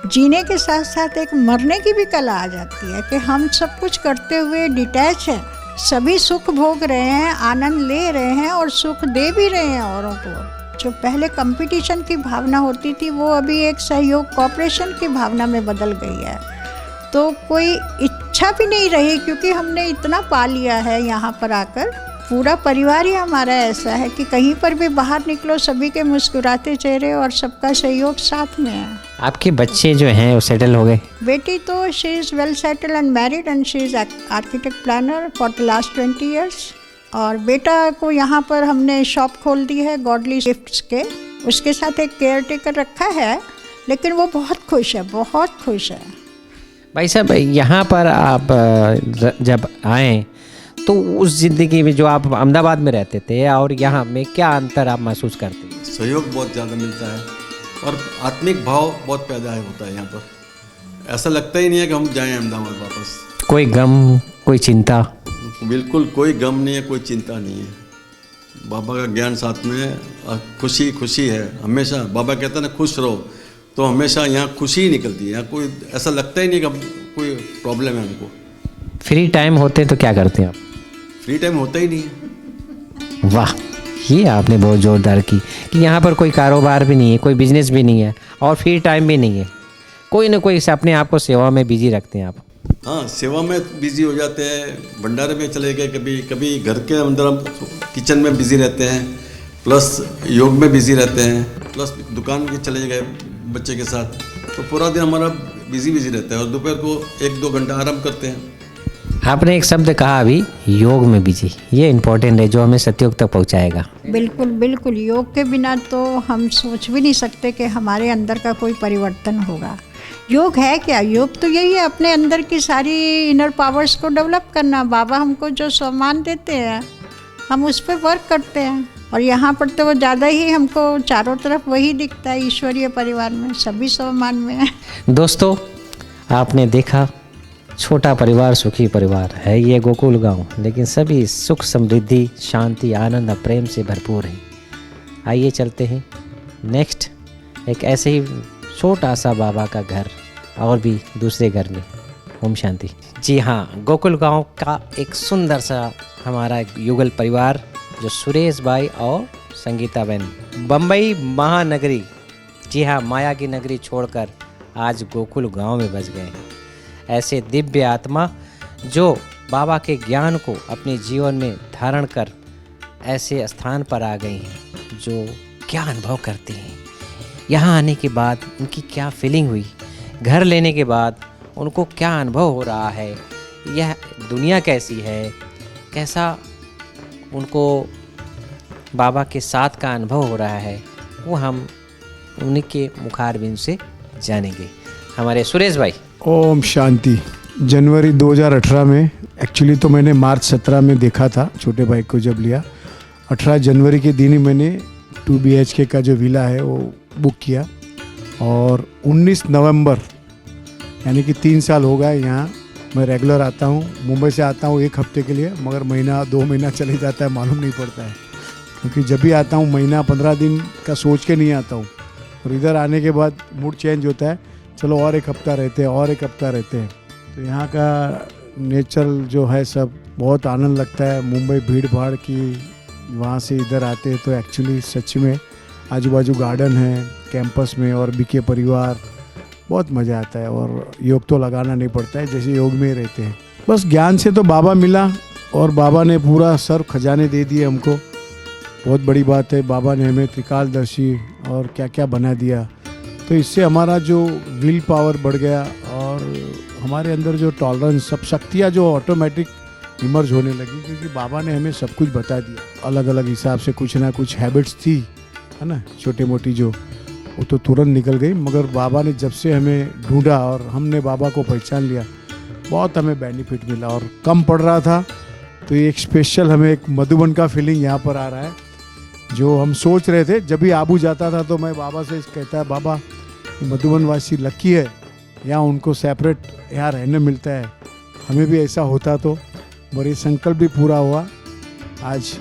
जीने के साथ साथ एक मरने की भी कला आ जाती है कि हम सब कुछ करते हुए डिटैच हैं, सभी सुख भोग रहे हैं, आनंद ले रहे हैं और सुख दे भी रहे हैं औरों को। जो पहले कंपटीशन की भावना होती थी वो अभी एक सहयोग कोऑपरेशन की भावना में बदल गई है। तो कोई इच्छा भी नहीं रही, क्योंकि हमने इतना पा लिया है यहाँ पर आकर। पूरा परिवार ही हमारा ऐसा है कि कहीं पर भी बाहर निकलो सभी के मुस्कुराते चेहरे और सबका सहयोग साथ में है। आपके बच्चे जो हैं वो सेटल हो गए? बेटी तो she is well settle and married and she is architect planner for the last 20 years. और बेटा को यहाँ पर हमने शॉप खोल दी है गॉडली गिफ्ट्स के, उसके साथ एक केयर टेकर रखा है, लेकिन वो बहुत खुश है, बहुत खुश है। भाई साहब, यहाँ पर आप जब आए तो उस ज़िंदगी में जो आप अहमदाबाद में रहते थे और यहाँ में क्या अंतर आप महसूस करते हैं? सहयोग बहुत ज़्यादा मिलता है और आत्मिक भाव बहुत पैदा होता है यहाँ पर। ऐसा लगता ही नहीं है कि हम जाएं अहमदाबाद वापस। कोई गम, कोई चिंता? बिल्कुल कोई गम नहीं है, कोई चिंता नहीं है। बाबा का ज्ञान साथ में है, खुशी खुशी है हमेशा। बाबा कहते हैं ना खुश रहो, तो हमेशा यहाँ खुशी ही निकलती है। यहाँ कोई ऐसा लगता ही नहीं कि कोई प्रॉब्लम है हमको। फ्री टाइम होते तो क्या करते हैं आप? फ्री टाइम होता ही नहीं है। वाह, ये आपने बहुत ज़ोरदार की कि यहाँ पर कोई कारोबार भी नहीं है, कोई बिजनेस भी नहीं है और फ्री टाइम भी नहीं है। कोई ना कोई अपने आप को सेवा में बिजी रखते हैं आप। हाँ, सेवा में बिजी हो जाते हैं, भंडारे में चले गए, कभी कभी घर के अंदर हम किचन में बिजी रहते हैं, प्लस योग में बिजी रहते हैं, प्लस दुकान के चले गए बच्चे के साथ। तो पूरा दिन हमारा बिजी रहता है और दोपहर को 1-2 घंटा आराम करते हैं। आपने एक शब्द कहा अभी, योग में बिजी, ये इम्पोर्टेंट है जो हमें सतयुग तक पहुँचाएगा। बिल्कुल बिल्कुल, योग के बिना तो हम सोच भी नहीं सकते कि हमारे अंदर का कोई परिवर्तन होगा। योग है क्या? योग तो यही है, अपने अंदर की सारी इनर पावर्स को डेवलप करना। बाबा हमको जो सम्मान देते हैं हम उस पर वर्क करते हैं, और यहाँ पर तो वो ज़्यादा ही हमको चारों तरफ वही दिखता है। ईश्वरीय परिवार में सभी सम्मान में है। दोस्तों, आपने देखा छोटा परिवार सुखी परिवार है ये गोकुल गांव, लेकिन सभी सुख समृद्धि शांति आनंद और प्रेम से भरपूर है। आइए चलते हैं नेक्स्ट एक ऐसे ही छोटा सा बाबा का घर और भी दूसरे घर में। ओम शांति। जी हाँ, गोकुल गांव का एक सुंदर सा हमारा युगल परिवार जो सुरेश भाई और संगीता बहन बम्बई महानगरी, जी हाँ, माया की नगरी छोड़कर आज गोकुल गांव में बस गए। ऐसे दिव्य आत्मा जो बाबा के ज्ञान को अपने जीवन में धारण कर ऐसे स्थान पर आ गई हैं जो क्या अनुभव करती हैं। यहाँ आने के बाद उनकी क्या फीलिंग हुई, घर लेने के बाद उनको क्या अनुभव हो रहा है, यह दुनिया कैसी है, कैसा उनको बाबा के साथ का अनुभव हो रहा है, वो हम उनके मुखारबिंद से जानेंगे। हमारे सुरेश भाई। ओम शांति। जनवरी 2018 में, एक्चुअली तो मैंने मार्च 17 में देखा था छोटे भाई को जब लिया। 18 जनवरी के दिन ही मैंने 2 BHK का जो विला है वो बुक किया, और 19 नवंबर यानी कि 3 साल हो गए यहाँ मैं रेगुलर आता हूँ। मुंबई से आता हूँ 1 हफ्ते के लिए, मगर महीना 2 महीना चले जाता है, मालूम नहीं पड़ता है, क्योंकि जब भी आता हूँ महीना 15 दिन का सोच के नहीं आता हूँ। और इधर आने के बाद मूड चेंज होता है, चलो और 1 हफ्ता रहते हैं, और 1 हफ्ता रहते हैं। तो यहाँ का नेचर जो है सब बहुत आनंद लगता है। मुंबई भीड़ भाड़ की, वहाँ से इधर आते हैं तो एक्चुअली सच में आजू बाजू गार्डन है कैंपस में, और बीके परिवार, बहुत मज़ा आता है। और योग तो लगाना नहीं पड़ता है, जैसे योग में ही रहते हैं। बस ज्ञान से तो बाबा मिला, और बाबा ने पूरा सर्व खजाने दे दिए हमको। बहुत बड़ी बात है, बाबा ने हमें त्रिकालदर्शी और क्या क्या बना दिया। तो इससे हमारा जो विल पावर बढ़ गया, और हमारे अंदर जो टॉलरेंस, सब शक्तियाँ जो ऑटोमेटिक इमर्ज होने लगी, क्योंकि बाबा ने हमें सब कुछ बता दिया। अलग अलग हिसाब से कुछ ना कुछ हैबिट्स थी, है ना, छोटी मोटी जो, वो तो तुरंत निकल गई, मगर बाबा ने जब से हमें ढूंढा और हमने बाबा को पहचान लिया, बहुत हमें बेनिफिट मिला। और कम पड़ रहा था तो ये एक स्पेशल हमें एक मधुबन का फीलिंग यहाँ पर आ रहा है, जो हम सोच रहे थे। जब भी आबू जाता था तो मैं बाबा से कहता है, बाबा मधुबन वासी लकी है, यहाँ उनको सेपरेट यहाँ रहने मिलता है, हमें भी ऐसा होता तो। और ये संकल्प भी पूरा हुआ। आज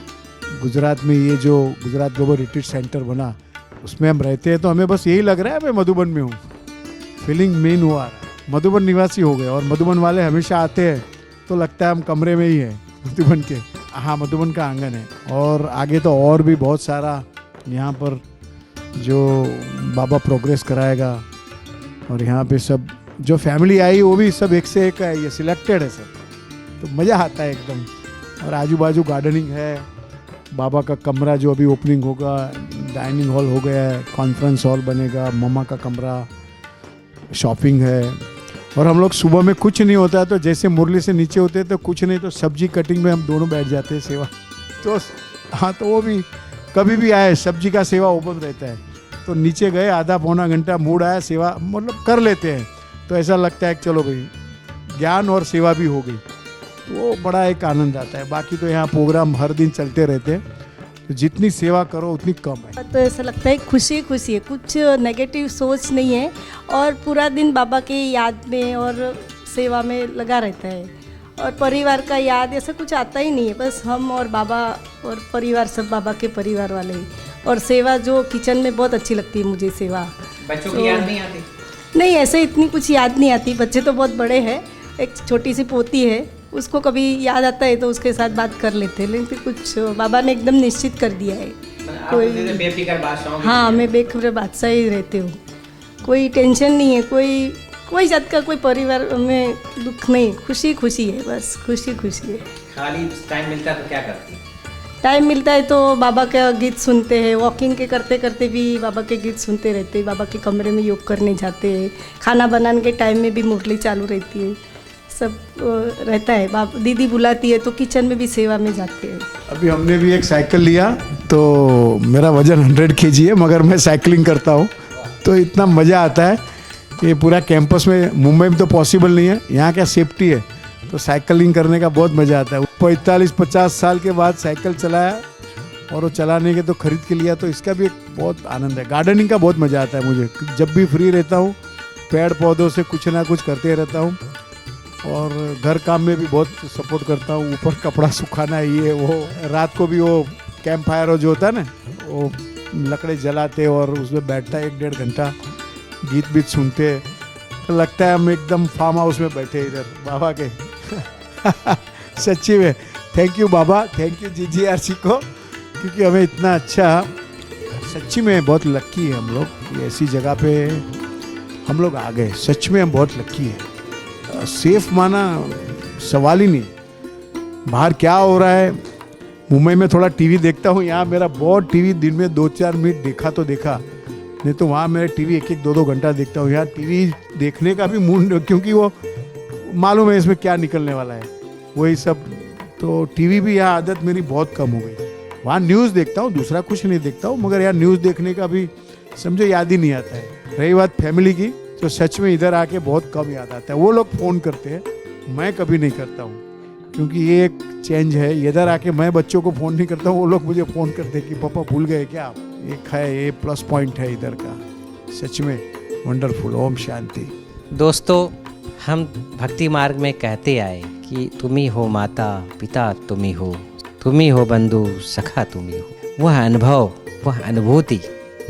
गुजरात में ये जो गुजरात ग्लोबल रिट्रीट सेंटर बना, उसमें हम रहते हैं तो हमें बस यही लग रहा है मैं मधुबन में हूँ। फीलिंग मेन हुआ रहा है, मधुबन निवासी हो गए। और मधुबन वाले हमेशा आते हैं तो लगता है हम कमरे में ही हैं मधुबन के। हाँ, मधुबन का आंगन है। और आगे तो और भी बहुत सारा यहाँ पर जो बाबा प्रोग्रेस कराएगा। और यहाँ पे सब जो फैमिली आई वो भी सब एक से एक है, ये सिलेक्टेड है सब, तो मज़ा आता है एकदम। और आजू बाजू गार्डनिंग है, बाबा का कमरा जो अभी ओपनिंग होगा, डाइनिंग हॉल हो गया है, कॉन्फ्रेंस हॉल बनेगा, मम्मा का कमरा, शॉपिंग है। और हम लोग सुबह में कुछ नहीं होता है तो जैसे मुरली से नीचे होते हैं तो कुछ नहीं तो सब्जी कटिंग में हम दोनों बैठ जाते हैं सेवा। तो हाँ, तो वो भी कभी भी आए सब्जी का सेवा ओपन रहता है, तो नीचे गए आधा पौना घंटा, मूड आया सेवा मतलब कर लेते हैं। तो ऐसा लगता है कि चलो भाई ज्ञान और सेवा भी हो गई, तो वो बड़ा एक आनंद आता है। बाकी तो यहाँ प्रोग्राम हर दिन चलते रहते हैं, तो जितनी सेवा करो उतनी कम है। तो ऐसा लगता है खुशी खुशी है, कुछ नेगेटिव सोच नहीं है और पूरा दिन बाबा के याद में और सेवा में लगा रहता है। और परिवार का याद ऐसा कुछ आता ही नहीं है, बस हम और बाबा और परिवार, सब बाबा के परिवार वाले ही। और सेवा जो किचन में बहुत अच्छी लगती है मुझे सेवा। बच्चों की याद नहीं आती? नहीं, ऐसे इतनी कुछ याद नहीं आती, बच्चे तो बहुत बड़े हैं। एक छोटी सी पोती है, उसको कभी याद आता है तो उसके साथ बात कर लेते हैं, लेकिन कुछ बाबा ने एकदम निश्चित कर दिया है। कोई बेफिक्र बादशाह? हाँ, मैं बेखबर बादशाह ही रहती हूँ, कोई टेंशन नहीं है, कोई जात का कोई परिवार में दुख नहीं, खुशी खुशी है, बस खुशी खुशी है। खाली टाइम मिलता है तो क्या करती? टाइम मिलता है तो बाबा का गीत सुनते हैं, वॉकिंग के करते करते भी बाबा के गीत सुनते रहते हैं, बाबा के कमरे में योग करने जाते हैं, खाना बनाने के टाइम में भी मुरली चालू रहती है, सब रहता है। बाप दीदी बुलाती है तो किचन में भी सेवा में जाते हैं। अभी हमने भी एक साइकिल लिया, तो मेरा वज़न 100 kg है, मगर मैं साइकिलिंग करता हूँ तो इतना मज़ा आता है। ये पूरा कैंपस में, मुंबई में तो पॉसिबल नहीं है, यहाँ क्या सेफ्टी है, तो साइकिलिंग करने का बहुत मज़ा आता है। 45-50 साल के बाद साइकिल चलाया और वो चलाने के तो खरीद के लिया, तो इसका भी एक बहुत आनंद है। गार्डनिंग का बहुत मज़ा आता है मुझे, जब भी फ्री रहता हूँ पेड़ पौधों से कुछ ना कुछ करते रहता हूँ। और घर काम में भी बहुत सपोर्ट करता हूँ, ऊपर कपड़ा सुखाना, ये वो। रात को भी वो कैंप फायर जो होता है ना, वो लकड़े जलाते और उसमें बैठता 1-1.5 घंटा, गीत बीत सुनते, तो लगता है हम एकदम फार्म हाउस में बैठे इधर बाबा के। सच्ची में thank you Baba, thank you GGRC को, क्योंकि हमें इतना अच्छा, सच्ची में बहुत लक्की है हम लोग, ऐसी जगह पे हम लोग आ गए। सच में हम बहुत लक्की है। सेफ माना सवाल ही नहीं। बाहर क्या हो रहा है, मुंबई में थोड़ा टीवी देखता हूँ, यहाँ मेरा बहुत टीवी दिन में 2-4 मिनट देखा तो देखा, नहीं तो वहाँ मेरा टीवी 1-1, 2-2 घंटा देखता हूँ। यहाँ टीवी देखने का भी मूड, क्योंकि वो मालूम है इसमें क्या निकलने वाला है, वही सब। तो टीवी भी यहाँ आदत मेरी बहुत कम हो गई। वहाँ न्यूज़ देखता हूँ, दूसरा कुछ नहीं देखता हूँ, मगर यहाँ न्यूज़ देखने का भी समझो याद ही नहीं आता है। रही बात फैमिली की, तो सच में इधर आके बहुत कम याद आता है। वो लोग फ़ोन करते हैं, मैं कभी नहीं करता हूँ, क्योंकि ये एक चेंज है। इधर आके मैं बच्चों को फ़ोन नहीं करता हूँ, वो लोग मुझे फ़ोन करते हैं कि पापा भूल गए क्या आप, एक है ये प्लस पॉइंट है इधर का। सच में वंडरफुल। ओम शांति। दोस्तों, हम भक्ति मार्ग में कहते आए कि तुम ही हो माता पिता, तुम ही हो बंधु सखा, तुम ही हो। वह अनुभव, वह अनुभूति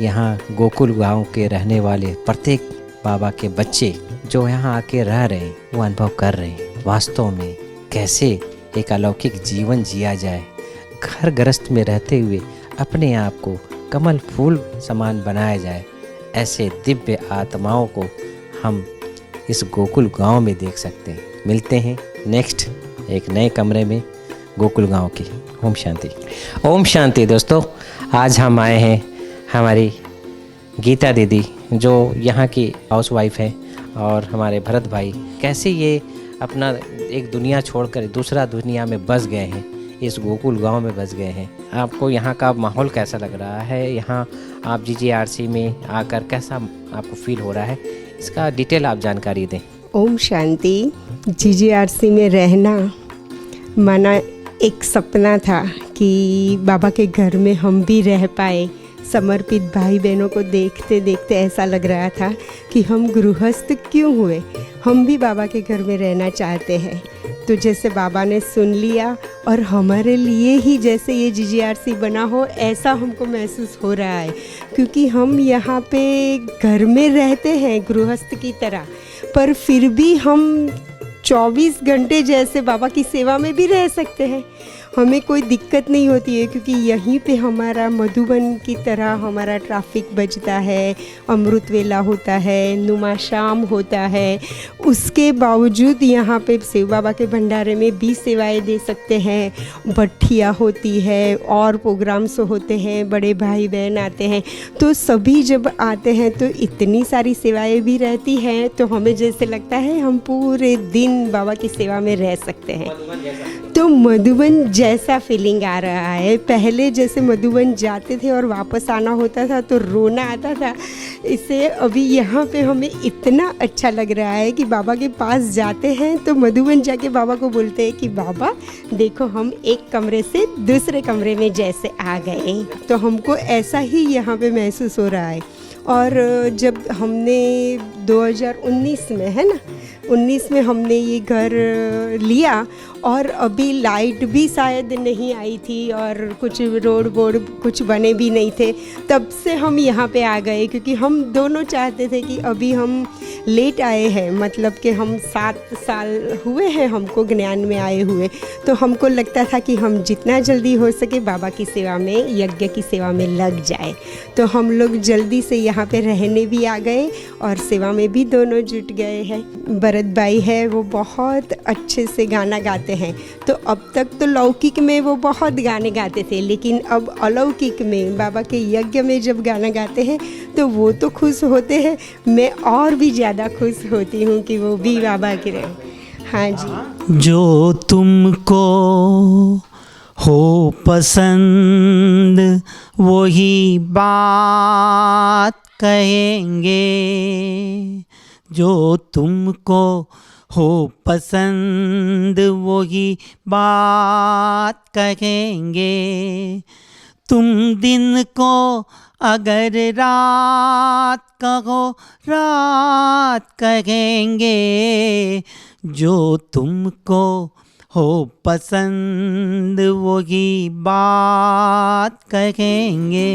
यहाँ गोकुल गांव के रहने वाले प्रत्येक बाबा के बच्चे जो यहाँ आके रह रहे हैं, वो अनुभव कर रहे हैं। वास्तव में कैसे एक अलौकिक जीवन जिया जाए, घर गृहस्थ में रहते हुए अपने आप को कमल फूल समान बनाया जाए, ऐसे दिव्य आत्माओं को हम इस गोकुल गांव में देख सकते हैं। मिलते हैं नेक्स्ट एक नए कमरे में गोकुल गांव की। ओम शांति। ओम शांति। दोस्तों, आज हम आए हैं हमारी गीता दीदी जो यहाँ की हाउसवाइफ है, और हमारे भरत भाई कैसे ये अपना एक दुनिया छोड़कर दूसरा दुनिया में बस गए हैं। इस गोकुल गांव में बस गए हैं। आपको यहाँ का माहौल कैसा लग रहा है? यहाँ आप जीजीआरसी में आकर कैसा आपको फील हो रहा है? इसका डिटेल आप जानकारी दें। ओम शांति। जीजीआरसी में रहना माना एक सपना था कि बाबा के घर में हम भी रह पाए। समर्पित भाई बहनों को देखते देखते ऐसा लग रहा था कि हम गृहस्थ क्यों हुए, हम भी बाबा के घर में रहना चाहते हैं। तो जैसे बाबा ने सुन लिया और हमारे लिए ही जैसे ये जीजीआरसी बना हो, ऐसा हमको महसूस हो रहा है। क्योंकि हम यहाँ पे घर में रहते हैं गृहस्थ की तरह, पर फिर भी हम 24 घंटे जैसे बाबा की सेवा में भी रह सकते हैं। हमें कोई दिक्कत नहीं होती है, क्योंकि यहीं पे हमारा मधुबन की तरह हमारा ट्रैफिक बजता है, अमृत वेला होता है, नुमा शाम होता है। उसके बावजूद यहाँ पे शिव बाबा के भंडारे में भी सेवाएं दे सकते हैं। भट्ठिया होती है और प्रोग्राम्स होते हैं, बड़े भाई बहन आते हैं, तो सभी जब आते हैं तो इतनी सारी सेवाएं भी रहती हैं। तो हमें जैसे लगता है हम पूरे दिन बाबा की सेवा में रह सकते हैं। तो मधुबन जैसा फीलिंग आ रहा है। पहले जैसे मधुबन जाते थे और वापस आना होता था तो रोना आता था, इससे अभी यहाँ पे हमें इतना अच्छा लग रहा है कि बाबा के पास जाते हैं तो मधुबन जाके बाबा को बोलते हैं कि बाबा देखो हम एक कमरे से दूसरे कमरे में जैसे आ गए। तो हमको ऐसा ही यहाँ पे महसूस हो रहा है। और जब हमने 2019 में, है ना, 19 में हमने ये घर लिया और अभी लाइट भी शायद नहीं आई थी और कुछ रोड बोर्ड कुछ बने भी नहीं थे, तब से हम यहाँ पे आ गए। क्योंकि हम दोनों चाहते थे कि अभी हम लेट आए हैं, मतलब कि हम 7 साल हुए हैं हमको ज्ञान में आए हुए, तो हमको लगता था कि हम जितना जल्दी हो सके बाबा की सेवा में, यज्ञ की सेवा में लग जाए। तो हम लोग जल्दी से यहाँ पे रहने भी आ गए और सेवा में भी दोनों जुट गए हैं। भरत भाई है वो बहुत अच्छे से गाना गाते हैं। तो अब तक तो लौकिक में वो बहुत गाने गाते थे, लेकिन अब अलौकिक में बाबा के यज्ञ में जब गाना गाते हैं तो वो तो खुश होते हैं, मैं और भी ज़्यादा खुश होती हूँ कि वो भी बाबा के रहे। हाँ जी। जो तुमको हो पसंद वही बात कहेंगे, जो तुमको हो पसंद वही बात कहेंगे। तुम दिन को अगर रात कहो रात कहेंगे, जो तुमको हो पसंद वही बात कहेंगे।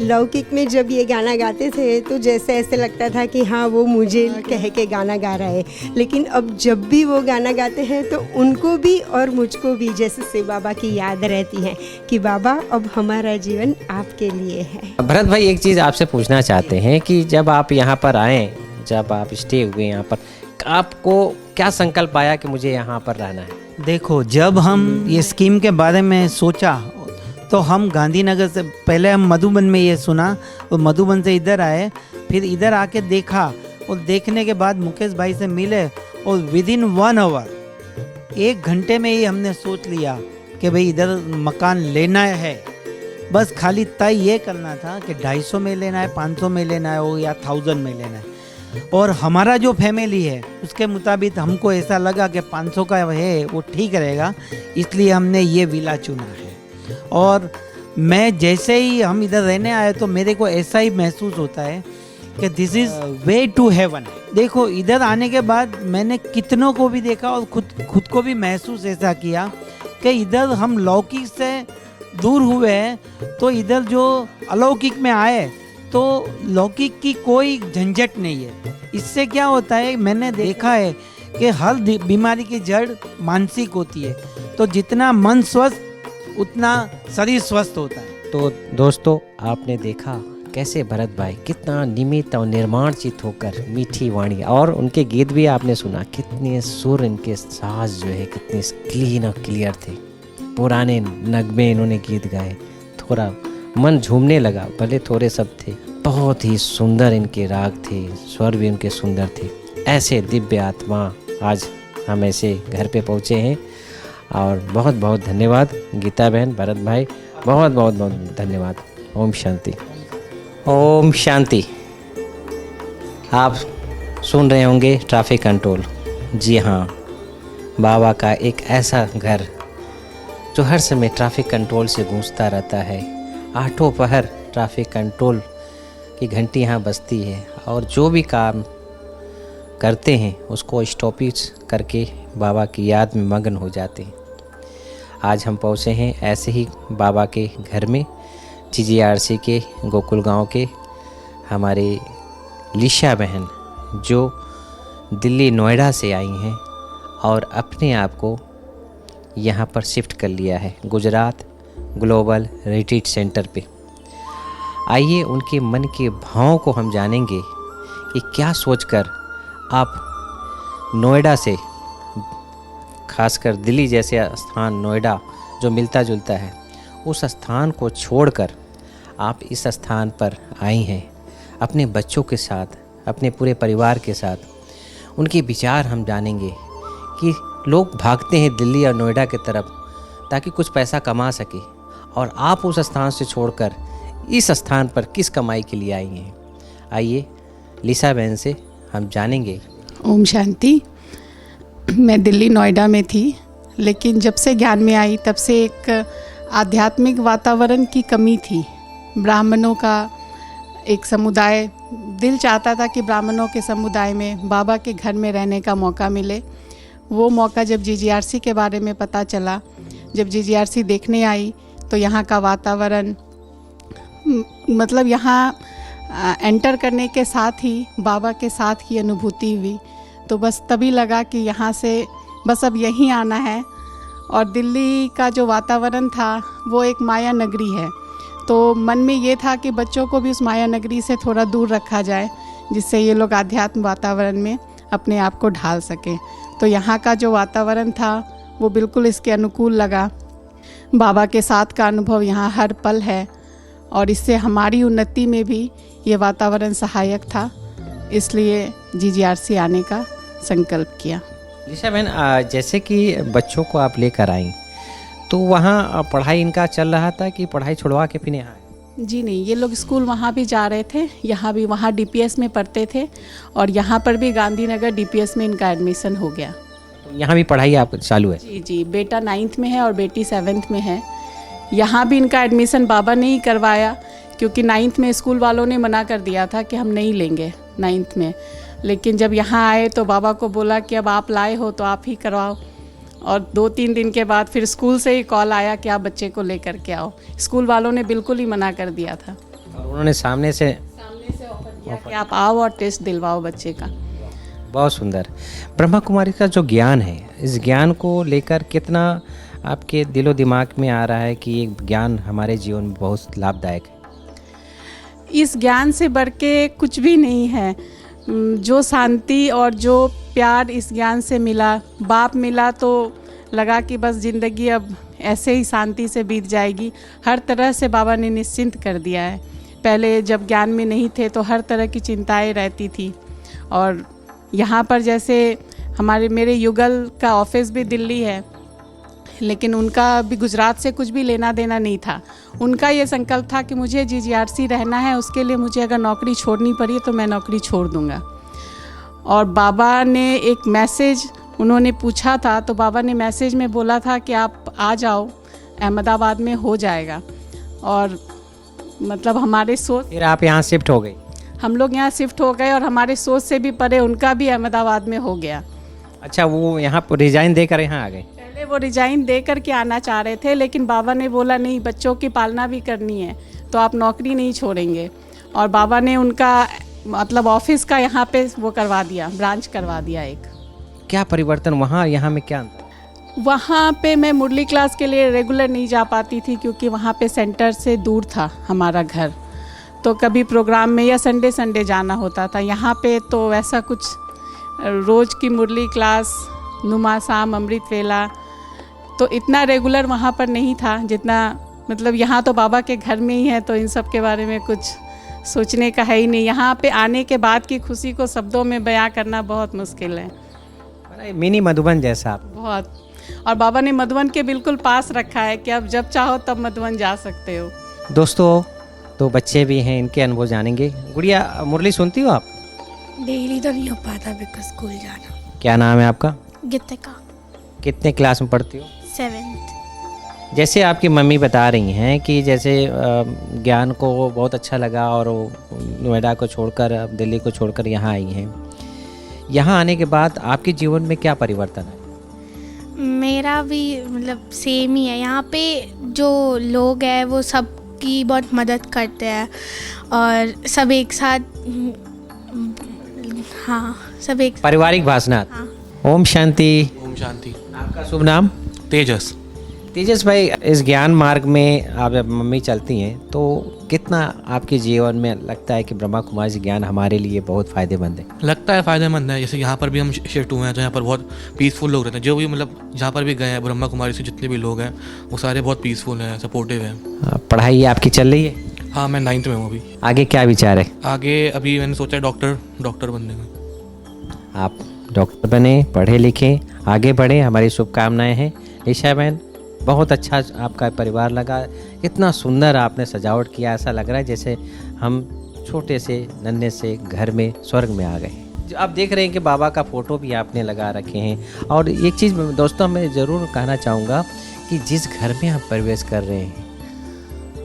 लौकिक में जब ये गाना गाते थे तो जैसे ऐसे लगता था कि हाँ वो मुझे कह के गाना गा रहा है, लेकिन अब जब भी वो गाना गाते हैं तो उनको भी और मुझको भी जैसे शिव बाबा की याद रहती है कि बाबा अब हमारा जीवन आपके लिए है। भरत भाई, एक चीज़ आपसे पूछना चाहते हैं कि जब आप यहाँ पर आए, जब आप स्टे हुए यहाँ पर, आपको क्या संकल्प आया कि मुझे यहाँ पर रहना है? देखो, जब हम ये स्कीम के बारे में सोचा तो हम गांधीनगर से, पहले हम मधुबन में ये सुना और मधुबन से इधर आए, फिर इधर आके देखा और देखने के बाद मुकेश भाई से मिले और विदिन 1 आवर, 1 घंटे में ही हमने सोच लिया कि भाई इधर मकान लेना है। बस खाली तय ये करना था कि 250 में लेना है, 500 में लेना है या 1000 में लेना है। और हमारा जो फैमिली है उसके मुताबिक हमको ऐसा लगा कि 500 का है वो ठीक रहेगा, इसलिए हमने ये विला चुना है। और मैं जैसे ही हम इधर रहने आए तो मेरे को ऐसा ही महसूस होता है कि this is way to heaven. देखो, इधर आने के बाद मैंने कितनों को भी देखा और खुद को भी महसूस ऐसा किया कि इधर हम लौकिक से दूर हुए हैं, तो इधर जो अलौकिक में आए तो लौकिक की कोई झंझट नहीं है। इससे क्या होता है, मैंने देखा है कि हर बीमारी की जड़ मानसिक होती है, तो जितना मन स्वस्थ उतना शरीर स्वस्थ होता है। तो दोस्तों, आपने देखा कैसे भरत भाई कितना निमित्त और निर्माणचित होकर मीठी वाणी, और उनके गीत भी आपने सुना, कितने सुर, इनके साज जो है कितने क्लीन और क्लियर थे। पुराने नगमे इन्होंने गीत गाए, थोड़ा मन झूमने लगा, भले थोड़े सब थे, बहुत ही सुंदर इनके राग थे, स्वर भी उनके सुंदर थे। ऐसे दिव्य आत्मा आज हम ऐसे घर पे पहुँचे हैं। और बहुत बहुत धन्यवाद गीता बहन, भरत भाई, बहुत बहुत बहुत धन्यवाद। ओम शांति। ओम शांति। आप सुन रहे होंगे ट्रैफिक कंट्रोल। जी हाँ, बाबा का एक ऐसा घर जो हर समय ट्रैफिक कंट्रोल से गूंजता रहता है। आठों पहर ट्रैफिक कंट्रोल की घंटी यहाँ बजती है और जो भी काम करते हैं उसको स्टॉपेज करके बाबा की याद में मगन हो जाते हैं। आज हम पहुँचे हैं ऐसे ही बाबा के घर में, GGRC के गोकुल गांव के हमारे लिशा बहन जो दिल्ली नोएडा से आई हैं और अपने आप को यहाँ पर शिफ्ट कर लिया है गुजरात ग्लोबल रिट्रीट सेंटर पे। आइए उनके मन के भावों को हम जानेंगे कि क्या सोचकर आप नोएडा से, खासकर दिल्ली जैसे स्थान नोएडा जो मिलता जुलता है, उस स्थान को छोड़कर आप इस स्थान पर आई हैं अपने बच्चों के साथ, अपने पूरे परिवार के साथ। उनके विचार हम जानेंगे कि लोग भागते हैं दिल्ली और नोएडा की तरफ ताकि कुछ पैसा कमा सके, और आप उस स्थान से छोड़कर इस स्थान पर किस कमाई के लिए आई हैं। आइए लिशा बहन से हम जानेंगे। ओम शांति। मैं दिल्ली नोएडा में थी, लेकिन जब से ज्ञान में आई तब से एक आध्यात्मिक वातावरण की कमी थी। ब्राह्मणों का एक समुदाय, दिल चाहता था कि ब्राह्मणों के समुदाय में बाबा के घर में रहने का मौका मिले। वो मौका जब GGRC के बारे में पता चला, जब GGRC देखने आई तो यहाँ का वातावरण, मतलब यहाँ एंटर करने के साथ ही बाबा के साथ की अनुभूति हुई। तो बस तभी लगा कि यहाँ से बस अब यहीं आना है। और दिल्ली का जो वातावरण था वो एक माया नगरी है, तो मन में ये था कि बच्चों को भी उस माया नगरी से थोड़ा दूर रखा जाए, जिससे ये लोग आध्यात्म वातावरण में अपने आप को ढाल सकें। तो यहाँ का जो वातावरण था वो बिल्कुल इसके अनुकूल लगा। बाबा के साथ का अनुभव यहाँ हर पल है और इससे हमारी उन्नति में भी ये वातावरण सहायक था, इसलिए GGRC आने का संकल्प किया। लिशा बहन, जैसे कि बच्चों को आप लेकर आई तो वहाँ पढ़ाई इनका चल रहा था कि पढ़ाई छुड़वा के फिर यहाँ आए? जी नहीं, ये लोग स्कूल वहाँ भी जा रहे थे, यहाँ भी, वहाँ DPS में पढ़ते थे और यहाँ पर भी गांधीनगर DPS में इनका एडमिशन हो गया। तो यहाँ भी पढ़ाई आप चालू है? जी जी, बेटा 9th में है और बेटी 7th में है। यहाँ भी इनका एडमिशन बाबा ने ही करवाया, क्योंकि 9th में स्कूल वालों ने मना कर दिया था कि हम नहीं लेंगे 9th में। लेकिन जब यहाँ आए तो बाबा को बोला कि अब आप लाए हो तो आप ही करवाओ। और 2-3 दिन के बाद फिर स्कूल से ही कॉल आया कि आप बच्चे को लेकर के आओ। स्कूल वालों ने बिल्कुल ही मना कर दिया था और उन्होंने सामने से ऑफर किया कि आप आओ और टेस्ट दिलवाओ बच्चे का। बहुत सुंदर। ब्रह्मा कुमारी का जो ज्ञान है, इस ज्ञान को लेकर कितना आपके दिलो दिमाग में आ रहा है कि ये ज्ञान हमारे जीवन में बहुत लाभदायक है? इस ज्ञान से बढ़ के कुछ भी नहीं है। जो शांति और जो प्यार इस ज्ञान से मिला, बाप मिला तो लगा कि बस ज़िंदगी अब ऐसे ही शांति से बीत जाएगी। हर तरह से बाबा ने निश्चिंत कर दिया है। पहले जब ज्ञान में नहीं थे तो हर तरह की चिंताएं रहती थी, और यहाँ पर जैसे मेरे युगल का ऑफिस भी दिल्ली है, लेकिन उनका भी गुजरात से कुछ भी लेना देना नहीं था। उनका ये संकल्प था कि मुझे GGRC रहना है, उसके लिए मुझे अगर नौकरी छोड़नी पड़ी तो मैं नौकरी छोड़ दूंगा। और बाबा ने एक मैसेज, उन्होंने पूछा था तो बाबा ने मैसेज में बोला था कि आप आ जाओ, अहमदाबाद में हो जाएगा। और मतलब हमारे सोच, फिर आप यहाँ शिफ्ट हो गए? हम लोग यहाँ शिफ्ट हो गए और हमारे सोच से भी परे उनका भी अहमदाबाद में हो गया। अच्छा, वो यहाँ पर रिजाइन देकर यहाँ आ गए? पहले वो रिजाइन दे कर के आना चाह रहे थे, लेकिन बाबा ने बोला नहीं, बच्चों की पालना भी करनी है तो आप नौकरी नहीं छोड़ेंगे। और बाबा ने उनका मतलब ऑफिस का यहाँ पे वो करवा दिया, ब्रांच करवा दिया एक। क्या परिवर्तन वहाँ यहाँ में क्या अंतर? वहाँ पे मैं मुरली क्लास के लिए रेगुलर नहीं जा पाती थी, क्योंकि वहाँ पे सेंटर से दूर था हमारा घर, तो कभी प्रोग्राम में या संडे जाना होता था। यहाँ पे तो ऐसा कुछ रोज़ की मुरली क्लास, नुमा शाम, अमृत वेला, तो इतना रेगुलर वहाँ पर नहीं था जितना, मतलब यहाँ तो बाबा के घर में ही है तो इन सब के बारे में कुछ सोचने का है ही नहीं। यहाँ पे आने के बाद की खुशी को शब्दों में बयां करना बहुत मुश्किल है। मिनी मधुबन जैसा? बहुत। और बाबा ने मधुबन के बिल्कुल पास रखा है कि आप जब चाहो तब मधुबन जा सकते हो। दोस्तों, तो बच्चे भी हैं, इनके अनुभव जानेंगे। गुड़िया, मुरली सुनती हो आप? डेली तो नहीं हो पाता बिकॉज स्कूल जाना। क्या नाम है आपका? गीतिका। कितने क्लास में पढ़ती हो? 7th। जैसे आपकी मम्मी बता रही हैं कि जैसे ज्ञान को बहुत अच्छा लगा और वो नोएडा को छोड़कर, दिल्ली को छोड़कर यहाँ आई हैं। यहाँ आने के बाद आपके जीवन में क्या परिवर्तन है? मेरा भी मतलब सेम ही है। यहाँ पे जो लोग हैं वो सबकी बहुत मदद करते हैं और सब एक साथ, हाँ सब एक पारिवारिक भाषण। हाँ। ओम शांति। ओम शांति। आपका शुभ नाम? तेजस। तेजस भाई, इस ज्ञान मार्ग में आप जब मम्मी चलती हैं तो कितना आपके जीवन में लगता है कि ब्रह्मा कुमारी जी ज्ञान हमारे लिए बहुत फ़ायदेमंद है? लगता है फ़ायदेमंद है। जैसे यहाँ पर भी हम शिफ्ट हुए हैं तो यहाँ पर बहुत पीसफुल लोग रहते हैं। जो भी मतलब जहाँ पर भी गए हैं ब्रह्मा कुमारी से जितने भी लोग हैं वो सारे बहुत पीसफुल हैं, सपोर्टिव हैं। पढ़ाई आपकी चल रही है? हाँ, मैं 9th में हूँ अभी। आगे क्या विचार है? आगे अभी मैंने सोचा है डॉक्टर बनने का। आप डॉक्टर बने, पढ़े लिखे, आगे बढ़े, हमारी शुभकामनाएं हैं। ईशा बहन, बहुत अच्छा आपका परिवार लगा, इतना सुंदर आपने सजावट किया, ऐसा लग रहा है जैसे हम छोटे से नन्हे से घर में स्वर्ग में आ गए। जो आप देख रहे हैं कि बाबा का फ़ोटो भी आपने लगा रखे हैं। और एक चीज़ दोस्तों मैं ज़रूर कहना चाहूँगा कि जिस घर में आप प्रवेश कर रहे हैं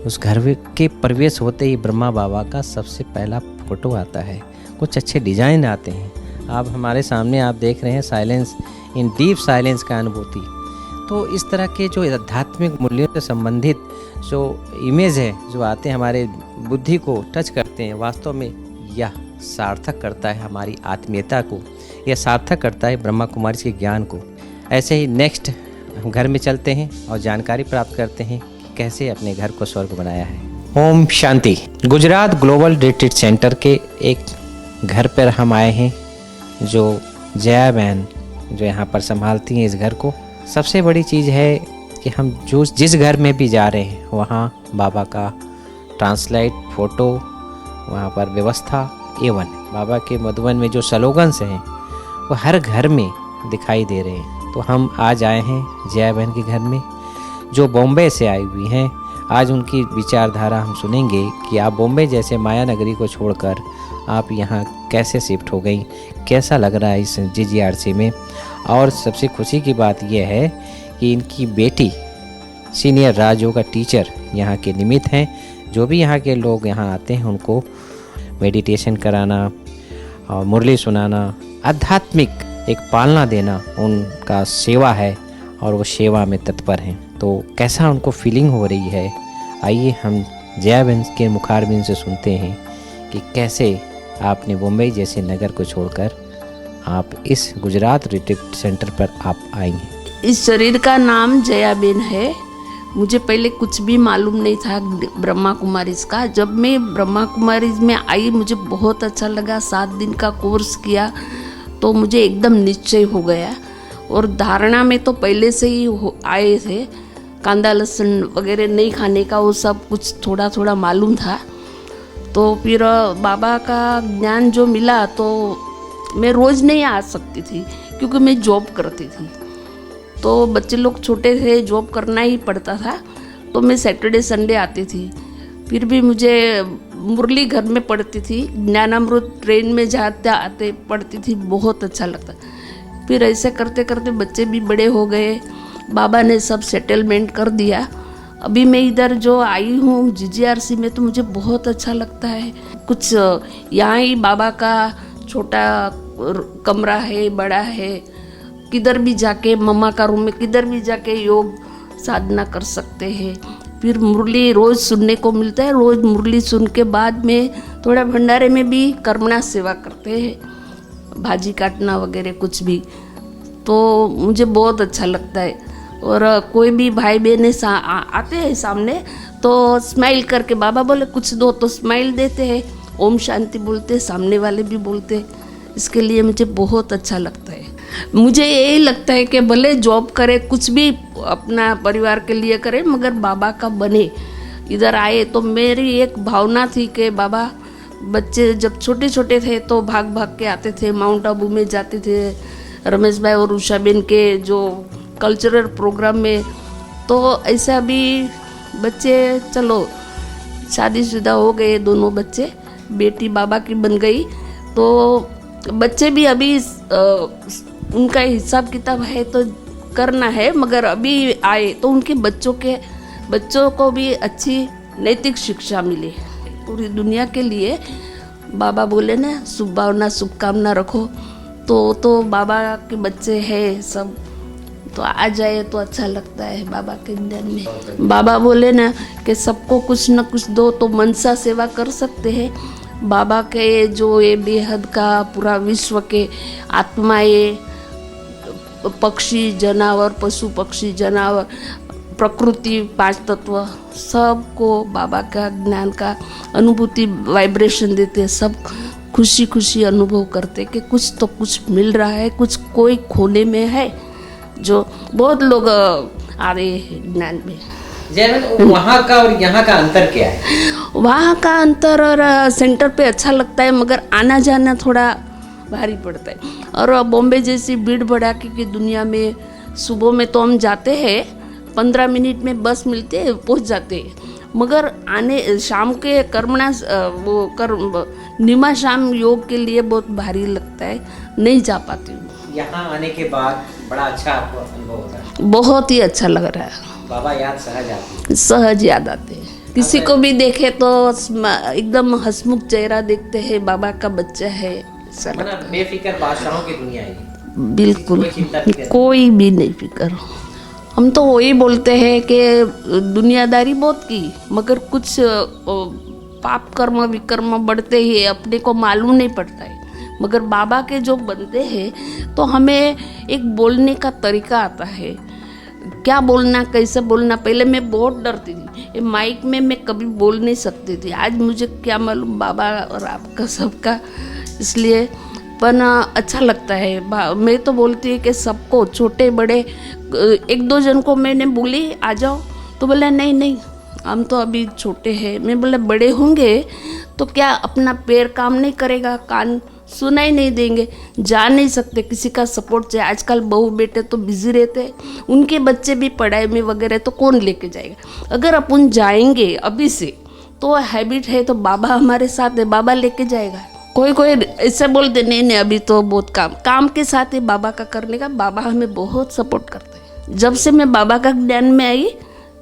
उस घर के प्रवेश होते ही ब्रह्मा बाबा का सबसे पहला फ़ोटो आता है, कुछ अच्छे डिज़ाइन आते हैं। आप हमारे सामने आप देख रहे हैं साइलेंस, इन डीप साइलेंस का अनुभूति। तो इस तरह के जो आध्यात्मिक मूल्यों से संबंधित जो इमेज है जो आते हैं हमारे बुद्धि को टच करते हैं, वास्तव में यह सार्थक करता है हमारी आत्मीयता को, यह सार्थक करता है ब्रह्मा कुमारी के ज्ञान को। ऐसे ही नेक्स्ट हम घर में चलते हैं और जानकारी प्राप्त करते हैं कि कैसे अपने घर को स्वर्ग बनाया है। Om Shanti. Gujarat global retreat centre के एक घर पर हम आए हैं जो जया बहन जो यहाँ पर संभालती हैं इस घर को। सबसे बड़ी चीज़ है कि हम जिस घर में भी जा रहे हैं वहाँ बाबा का ट्रांसलेट फ़ोटो, वहाँ पर व्यवस्था A1 है। बाबा के मधुबन में जो स्लोगन्स हैं वो हर घर में दिखाई दे रहे हैं। तो हम आज आए हैं जया बहन के घर में जो बॉम्बे से आई हुई हैं। आज उनकी विचारधारा हम सुनेंगे कि आप बॉम्बे जैसे माया नगरी को छोड़कर आप यहाँ कैसे शिफ्ट हो गई, कैसा लग रहा है इस GGRC में। और सबसे खुशी की बात यह है कि इनकी बेटी सीनियर राजयोग टीचर यहाँ के निमित्त हैं। जो भी यहाँ के लोग यहाँ आते हैं उनको मेडिटेशन कराना और मुरली सुनाना, आध्यात्मिक एक पालना देना उनका सेवा है और वो सेवा में तत्पर हैं। तो कैसा उनको फीलिंग हो रही है, आइए हम जया बहन के मुखारबिन से सुनते हैं कि कैसे आपने मुंबई जैसे नगर को छोड़कर आप इस गुजरात रिट्रीट सेंटर पर आप आई हैं। इस शरीर का नाम जयाबेन है। मुझे पहले कुछ भी मालूम नहीं था ब्रह्मा कुमारीज का। जब मैं ब्रह्मा कुमारीज में आई मुझे बहुत अच्छा लगा। 7 दिन का कोर्स किया तो मुझे एकदम निश्चय हो गया। और धारणा में तो पहले से ही आए थे, कांदा लहसुन वगैरह नहीं खाने का वो सब कुछ थोड़ा थोड़ा मालूम था। तो फिर बाबा का ज्ञान जो मिला तो मैं रोज़ नहीं आ सकती थी क्योंकि मैं जॉब करती थी। तो बच्चे लोग छोटे थे, जॉब करना ही पड़ता था। तो मैं सैटरडे संडे आती थी। फिर भी मुझे मुरली घर में पढ़ती थी, ज्ञानामृत ट्रेन में जाते आते पढ़ती थी, बहुत अच्छा लगता। फिर ऐसे करते करते बच्चे भी बड़े हो गए, बाबा ने सब सेटलमेंट कर दिया। अभी मैं इधर जो आई हूँ GGRC में तो मुझे बहुत अच्छा लगता है। कुछ यहाँ ही बाबा का छोटा कमरा है, बड़ा है, किधर भी जाके मम्मा का रूम में किधर भी जाके योग साधना कर सकते हैं। फिर मुरली रोज़ सुनने को मिलता है। रोज़ मुरली सुन के बाद में थोड़ा भंडारे में भी कर्मणा सेवा करते हैं, भाजी काटना वगैरह कुछ भी। तो मुझे बहुत अच्छा लगता है। और कोई भी भाई बहन आते हैं सामने तो स्माइल करके बाबा बोले कुछ दो तो स्माइल देते हैं, ओम शांति बोलते हैं, सामने वाले भी बोलते हैं। इसके लिए मुझे बहुत अच्छा लगता है। मुझे यही लगता है कि भले जॉब करे, कुछ भी अपना परिवार के लिए करे, मगर बाबा का बने। इधर आए तो मेरी एक भावना थी कि बाबा, बच्चे जब छोटे छोटे थे तो भाग भाग के आते थे, माउंट आबू में जाते थे। रमेश भाई और उषा बेन के जो कल्चरल प्रोग्राम में। तो ऐसे अभी बच्चे चलो शादीशुदा हो गए, दोनों बच्चे, बेटी बाबा की बन गई, तो बच्चे भी अभी उनका हिसाब किताब है तो करना है, मगर अभी आए तो उनके बच्चों को भी अच्छी नैतिक शिक्षा मिले। पूरी दुनिया के लिए बाबा बोले ना, शुभ भावना शुभकामना रखो, तो बाबा के बच्चे हैं सब, तो आ जाए तो अच्छा लगता है बाबा के ज्ञान में। बाबा बोले ना कि सबको कुछ न कुछ दो, तो मनसा सेवा कर सकते हैं। बाबा के जो ये बेहद का पूरा विश्व के आत्माएं, पक्षी जानवर, पशु पक्षी जानवर, प्रकृति, 5 तत्व, सबको बाबा का ज्ञान का अनुभूति वाइब्रेशन देते, सब खुशी खुशी अनुभव करते कि कुछ तो कुछ मिल रहा है, कुछ कोई खोने में है, जो बहुत लोग आ रहे हैं ज्ञान में। वहाँ का और यहाँ का अंतर क्या है? वहाँ का अंतर और सेंटर पे अच्छा लगता है, मगर आना जाना थोड़ा भारी पड़ता है। और बॉम्बे जैसी भीड़ भड़ाके की दुनिया में सुबह में तो हम जाते हैं, 15 मिनट में बस मिलते हैं, पहुँच जाते हैं, मगर आने शाम के निमा शाम योग के लिए बहुत भारी लगता है, नहीं जा पाती हूँ। यहाँ आने के बाद बड़ा अच्छा आपको अनुभव होता है? बहुत ही अच्छा लग रहा है। बाबा याद सहज आते हैं? सहज याद आते हैं, किसी को भी देखे तो एकदम हंसमुख चेहरा देखते हैं, बाबा का बच्चा है, बेफिक्र बादशाहों की दुनिया है। बिल्कुल कोई भी नहीं फिक्र। हम तो वही बोलते हैं कि दुनियादारी बहुत की, मगर कुछ पाप कर्म विकर्म बढ़ते ही अपने को मालूम नहीं पड़ता है, मगर बाबा के जो बनते हैं तो हमें एक बोलने का तरीका आता है, क्या बोलना, कैसे बोलना। पहले मैं बहुत डरती थी, ये माइक में मैं कभी बोल नहीं सकती थी, आज मुझे क्या मालूम बाबा और आपका सबका, इसलिए पर अच्छा लगता है। मैं तो बोलती है कि सबको, छोटे बड़े, 1-2 जन को मैंने बोली आ जाओ, तो बोला नहीं हम तो अभी छोटे हैं। मैं बोला बड़े होंगे तो क्या अपना पैर काम नहीं करेगा, कान सुनाई नहीं देंगे, जा नहीं सकते, किसी का सपोर्ट चाहिए। आजकल बहू बेटे तो बिजी रहते हैं, उनके बच्चे भी पढ़ाई में वगैरह, तो कौन लेके जाएगा। अगर अपन जाएंगे अभी से तो हैबिट है, तो बाबा हमारे साथ है, बाबा लेके जाएगा। कोई ऐसे बोलते नहीं अभी तो बहुत काम के साथ है बाबा का करने का। बाबा हमें बहुत सपोर्ट करते हैं। जब से मैं बाबा का ज्ञान में आई,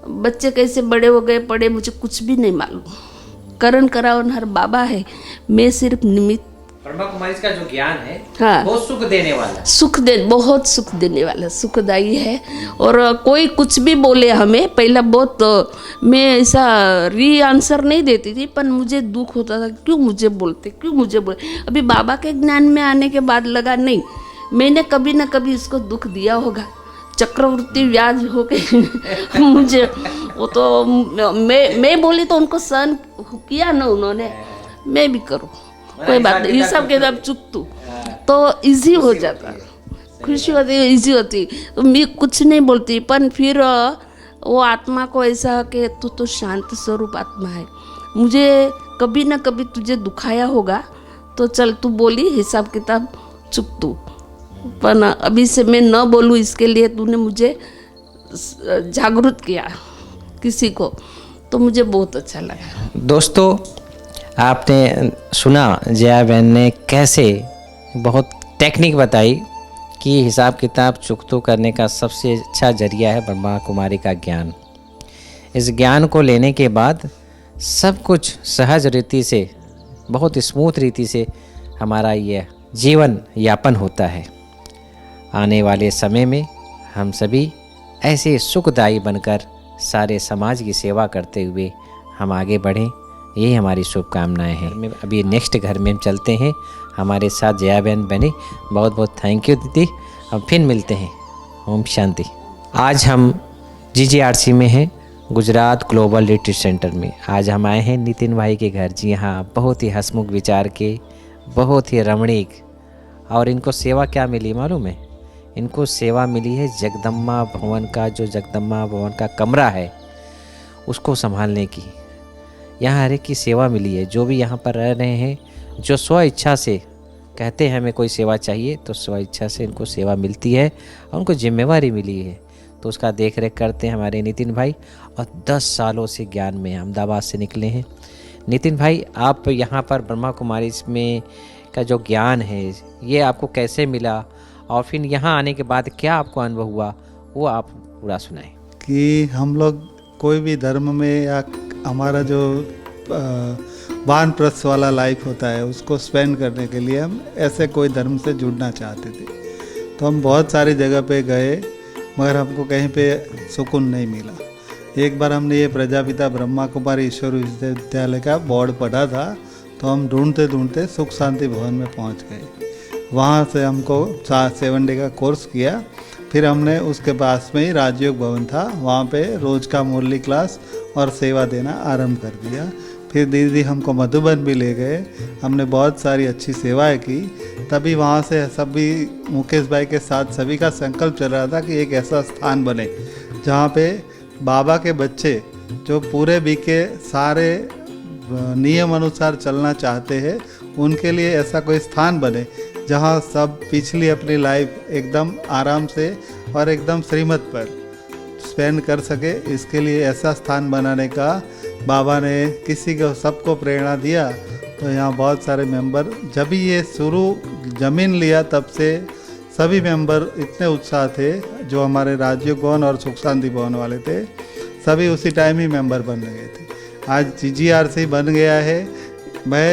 बच्चे कैसे बड़े हो गए, पढ़े, मुझे कुछ भी नहीं मालूम। करण करावनहार बाबा है, मैं सिर्फ निमित्त। ब्रह्मा कुमारी का जो ज्ञान है, हाँ, बहुत सुख देने वाला, बहुत सुख देने वाला, सुखदायी है। और कोई कुछ भी बोले हमें, पहला बहुत मैं ऐसा आंसर नहीं देती थी, पर मुझे दुख होता था, क्यों मुझे बोलते। अभी बाबा के ज्ञान में आने के बाद लगा नहीं, मैंने कभी ना कभी इसको दुख दिया होगा, चक्रवृद्धि व्याज हो के मुझे वो तो मैं बोली तो उनको सहन किया ना उन्होंने, मैं भी करूँ, कोई बात नहीं, ये सब के सब चुप तो इजी हो जाता, खुशी होती है, इजी होती। तो मैं कुछ नहीं बोलती, पर फिर वो आत्मा को ऐसा कि तू तो शांत स्वरूप आत्मा है, मुझे कभी ना कभी तुझे दुखाया होगा, तो चल तू बोली, हिसाब किताब चुप तू, पर अभी से मैं न बोलूँ, इसके लिए तूने मुझे जागरूक किया किसी को, तो मुझे बहुत अच्छा लगा। दोस्तों, आपने सुना जया बहन ने कैसे बहुत टेक्निक बताई कि हिसाब किताब चुकतो करने का सबसे अच्छा जरिया है ब्रह्मा कुमारी का ज्ञान। इस ज्ञान को लेने के बाद सब कुछ सहज रीति से, बहुत स्मूथ रीति से हमारा यह जीवन यापन होता है। आने वाले समय में हम सभी ऐसे सुखदायी बनकर सारे समाज की सेवा करते हुए हम आगे बढ़ें, यही हमारी शुभकामनाएं हैं। अभी नेक्स्ट घर में हम चलते हैं, हमारे साथ जया बहन बने। बहुत बहुत थैंक यू दीदी, अब फिर मिलते हैं। ओम शांति। आज हम GGRC में हैं, गुजरात ग्लोबल रिट्रीट सेंटर में। आज हम आए हैं नितिन भाई के घर। जी हाँ, बहुत ही हंसमुख विचार के, बहुत ही रमणीक। और इनको सेवा क्या मिली मालूम है? इनको सेवा मिली है जगदम्बा भवन का, जो जगदम्बा भवन का कमरा है उसको संभालने की। यहाँ हर एक की सेवा मिली है। जो भी यहाँ पर रह रहे हैं, जो स्व इच्छा से कहते हैं हमें कोई सेवा चाहिए, तो स्व इच्छा से इनको सेवा मिलती है और उनको जिम्मेवारी मिली है तो उसका देख रेख करते हैं हमारे नितिन भाई, और 10 सालों से ज्ञान में अहमदाबाद से निकले हैं। नितिन भाई, आप यहाँ पर ब्रह्मा कुमारी में का जो ज्ञान है ये आपको कैसे मिला, और फिर यहाँ आने के बाद क्या आपको अनुभव हुआ, वो आप पूरा सुनाएं। कि हम लोग कोई भी धर्म में या हमारा जो वानप्रस्थ वाला लाइफ होता है उसको स्पेंड करने के लिए हम ऐसे कोई धर्म से जुड़ना चाहते थे। तो हम बहुत सारी जगह पे गए मगर हमको कहीं पे सुकून नहीं मिला। एक बार हमने ये प्रजापिता ब्रह्मा कुमारी ईश्वर विश्वविद्यालय का बोर्ड पढ़ा था, तो हम ढूंढते ढूंढते सुख शांति भवन में पहुंच गए। वहाँ से हमको 7 डे का कोर्स किया। फिर हमने उसके पास में ही राजयोग भवन था, वहाँ पे रोज़ का मुरली क्लास और सेवा देना आरंभ कर दिया। फिर दीदी हमको मधुबन भी ले गए, हमने बहुत सारी अच्छी सेवाएं की। तभी वहाँ से सभी मुकेश भाई के साथ सभी का संकल्प चल रहा था कि एक ऐसा स्थान बने जहाँ पे बाबा के बच्चे जो पूरे बीके सारे नियम अनुसार चलना चाहते हैं उनके लिए ऐसा कोई स्थान बने जहाँ सब पिछली अपनी लाइफ एकदम आराम से और एकदम श्रीमत पर स्पेंड कर सके। इसके लिए ऐसा स्थान बनाने का बाबा ने किसी को सबको प्रेरणा दिया। तो यहाँ बहुत सारे मेंबर, जब ये शुरू ज़मीन लिया तब से सभी मेंबर इतने उत्साह थे, जो हमारे राजयोग भवन और सुख शांति भवन वाले थे सभी उसी टाइम ही मेंबर बन गए थे। आज GGRC बन गया है। मैं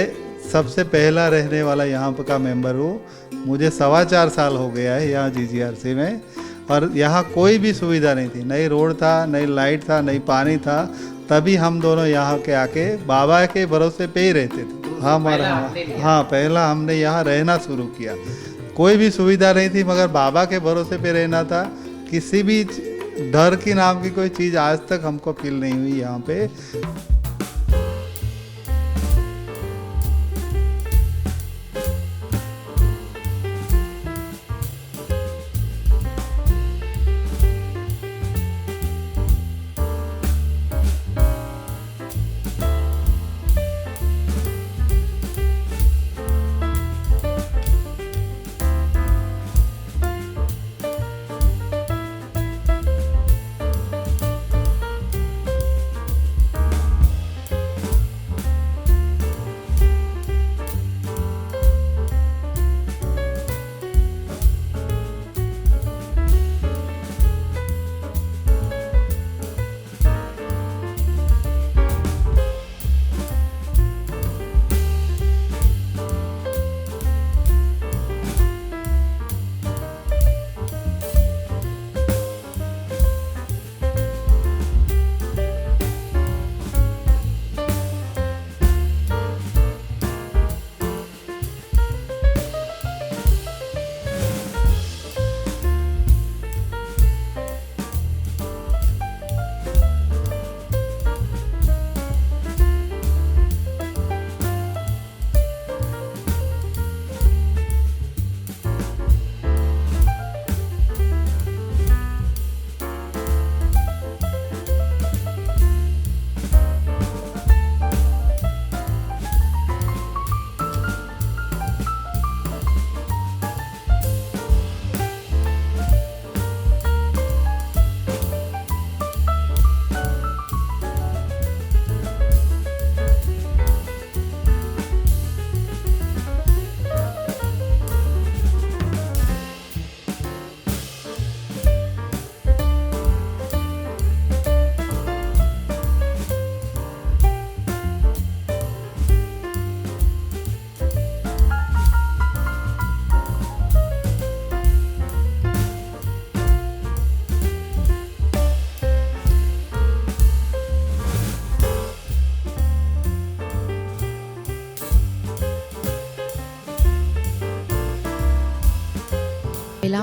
सबसे पहला रहने वाला यहाँ का मेंबर हूँ। मुझे 4.25 साल हो गया है यहाँ GGRC में, और यहाँ कोई भी सुविधा नहीं थी, नहीं रोड था, नहीं लाइट था, नहीं पानी था। तभी हम दोनों यहाँ के आके बाबा के भरोसे पे ही रहते थे। पहला हमने यहाँ रहना शुरू किया। कोई भी सुविधा नहीं थी मगर बाबा के भरोसे पे रहना था। किसी भी डर की नाम की कोई चीज़ आज तक हमको फील नहीं हुई यहाँ पे।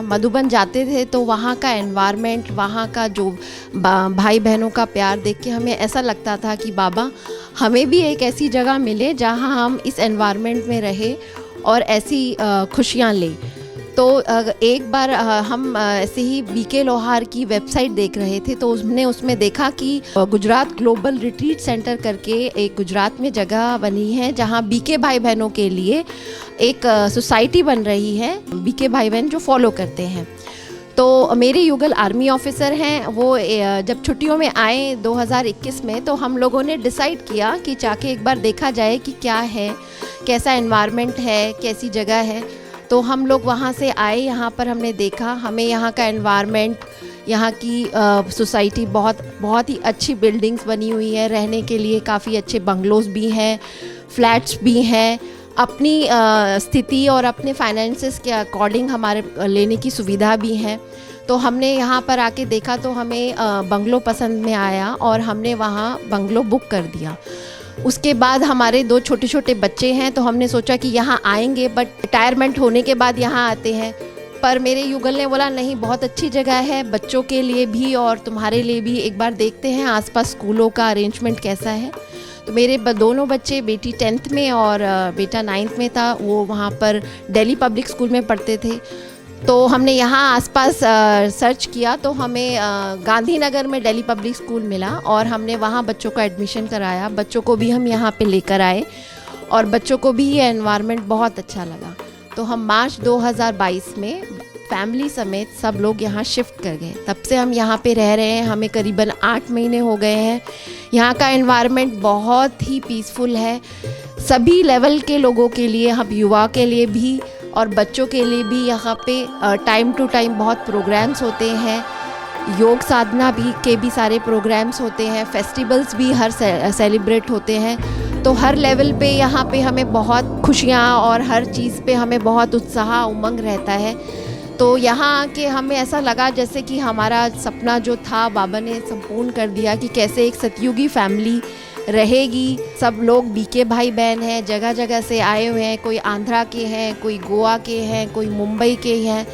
मधुबन जाते थे तो वहाँ का एनवायरनमेंट, वहाँ का जो भाई बहनों का प्यार देख के हमें ऐसा लगता था कि बाबा हमें भी एक ऐसी जगह मिले जहाँ हम इस एनवायरनमेंट में रहे और ऐसी खुशियाँ लें। तो एक बार हम ऐसे ही BK लोहार की वेबसाइट देख रहे थे, तो हमने उसमें देखा कि गुजरात ग्लोबल रिट्रीट सेंटर करके एक गुजरात में जगह बनी है जहाँ BK भाई बहनों के लिए एक सोसाइटी बन रही है, BK भाई बहन जो फॉलो करते हैं। तो मेरे युगल आर्मी ऑफिसर हैं, वो जब छुट्टियों में आए 2021 में, तो हम लोगों ने डिसाइड किया कि जाके एक बार देखा जाए कि क्या है, कैसा एनवायरनमेंट है, कैसी जगह है। तो हम लोग वहाँ से आए, यहाँ पर हमने देखा, हमें यहाँ का एनवायरनमेंट, यहाँ की सोसाइटी बहुत ही अच्छी बिल्डिंग्स बनी हुई है, रहने के लिए काफ़ी अच्छे बंगलोज भी हैं, फ्लैट्स भी हैं, अपनी स्थिति और अपने फाइनेंसेस के अकॉर्डिंग हमारे लेने की सुविधा भी है। तो हमने यहाँ पर आके देखा तो हमें बंगलो पसंद में आया और हमने वहाँ बंगलो बुक कर दिया। उसके बाद हमारे 2 छोटे छोटे बच्चे हैं, तो हमने सोचा कि यहाँ आएंगे, बट रिटायरमेंट होने के बाद यहाँ आते हैं। पर मेरे युगल ने बोला नहीं, बहुत अच्छी जगह है बच्चों के लिए भी और तुम्हारे लिए भी, एक बार देखते हैं आसपास स्कूलों का अरेंजमेंट कैसा है। तो मेरे दोनों बच्चे, बेटी 10th में और बेटा 9th में था, वो वहाँ पर दिल्ली पब्लिक स्कूल में पढ़ते थे। तो हमने यहाँ आसपास सर्च किया तो हमें गांधीनगर में दिल्ली पब्लिक स्कूल मिला और हमने वहाँ बच्चों का एडमिशन कराया। बच्चों को भी हम यहाँ पे लेकर आए और बच्चों को भी ये एनवायरनमेंट बहुत अच्छा लगा। तो हम मार्च 2022 में फैमिली समेत सब लोग यहाँ शिफ्ट कर गए। तब से हम यहाँ पे रह रहे हैं, हमें करीबन 8 महीने हो गए हैं। यहाँ का एनवायरनमेंट बहुत ही पीसफुल है, सभी लेवल के लोगों के लिए, हम युवा के लिए भी और बच्चों के लिए भी। यहाँ पे टाइम टू टाइम बहुत प्रोग्राम्स होते हैं, योग साधना भी के भी सारे प्रोग्राम्स होते हैं, फेस्टिवल्स भी हर सेलिब्रेट होते हैं। तो हर लेवल पे यहाँ पे हमें बहुत खुशियाँ और हर चीज़ पे हमें बहुत उत्साह उमंग रहता है। तो यहाँ आके हमें ऐसा लगा जैसे कि हमारा सपना जो था बाबा ने संपूर्ण कर दिया, कि कैसे एक सतयुगी फैमिली रहेगी। सब लोग बीके भाई बहन हैं, जगह जगह से आए हुए हैं, कोई आंध्रा के हैं, कोई गोवा के हैं, कोई मुंबई के हैं,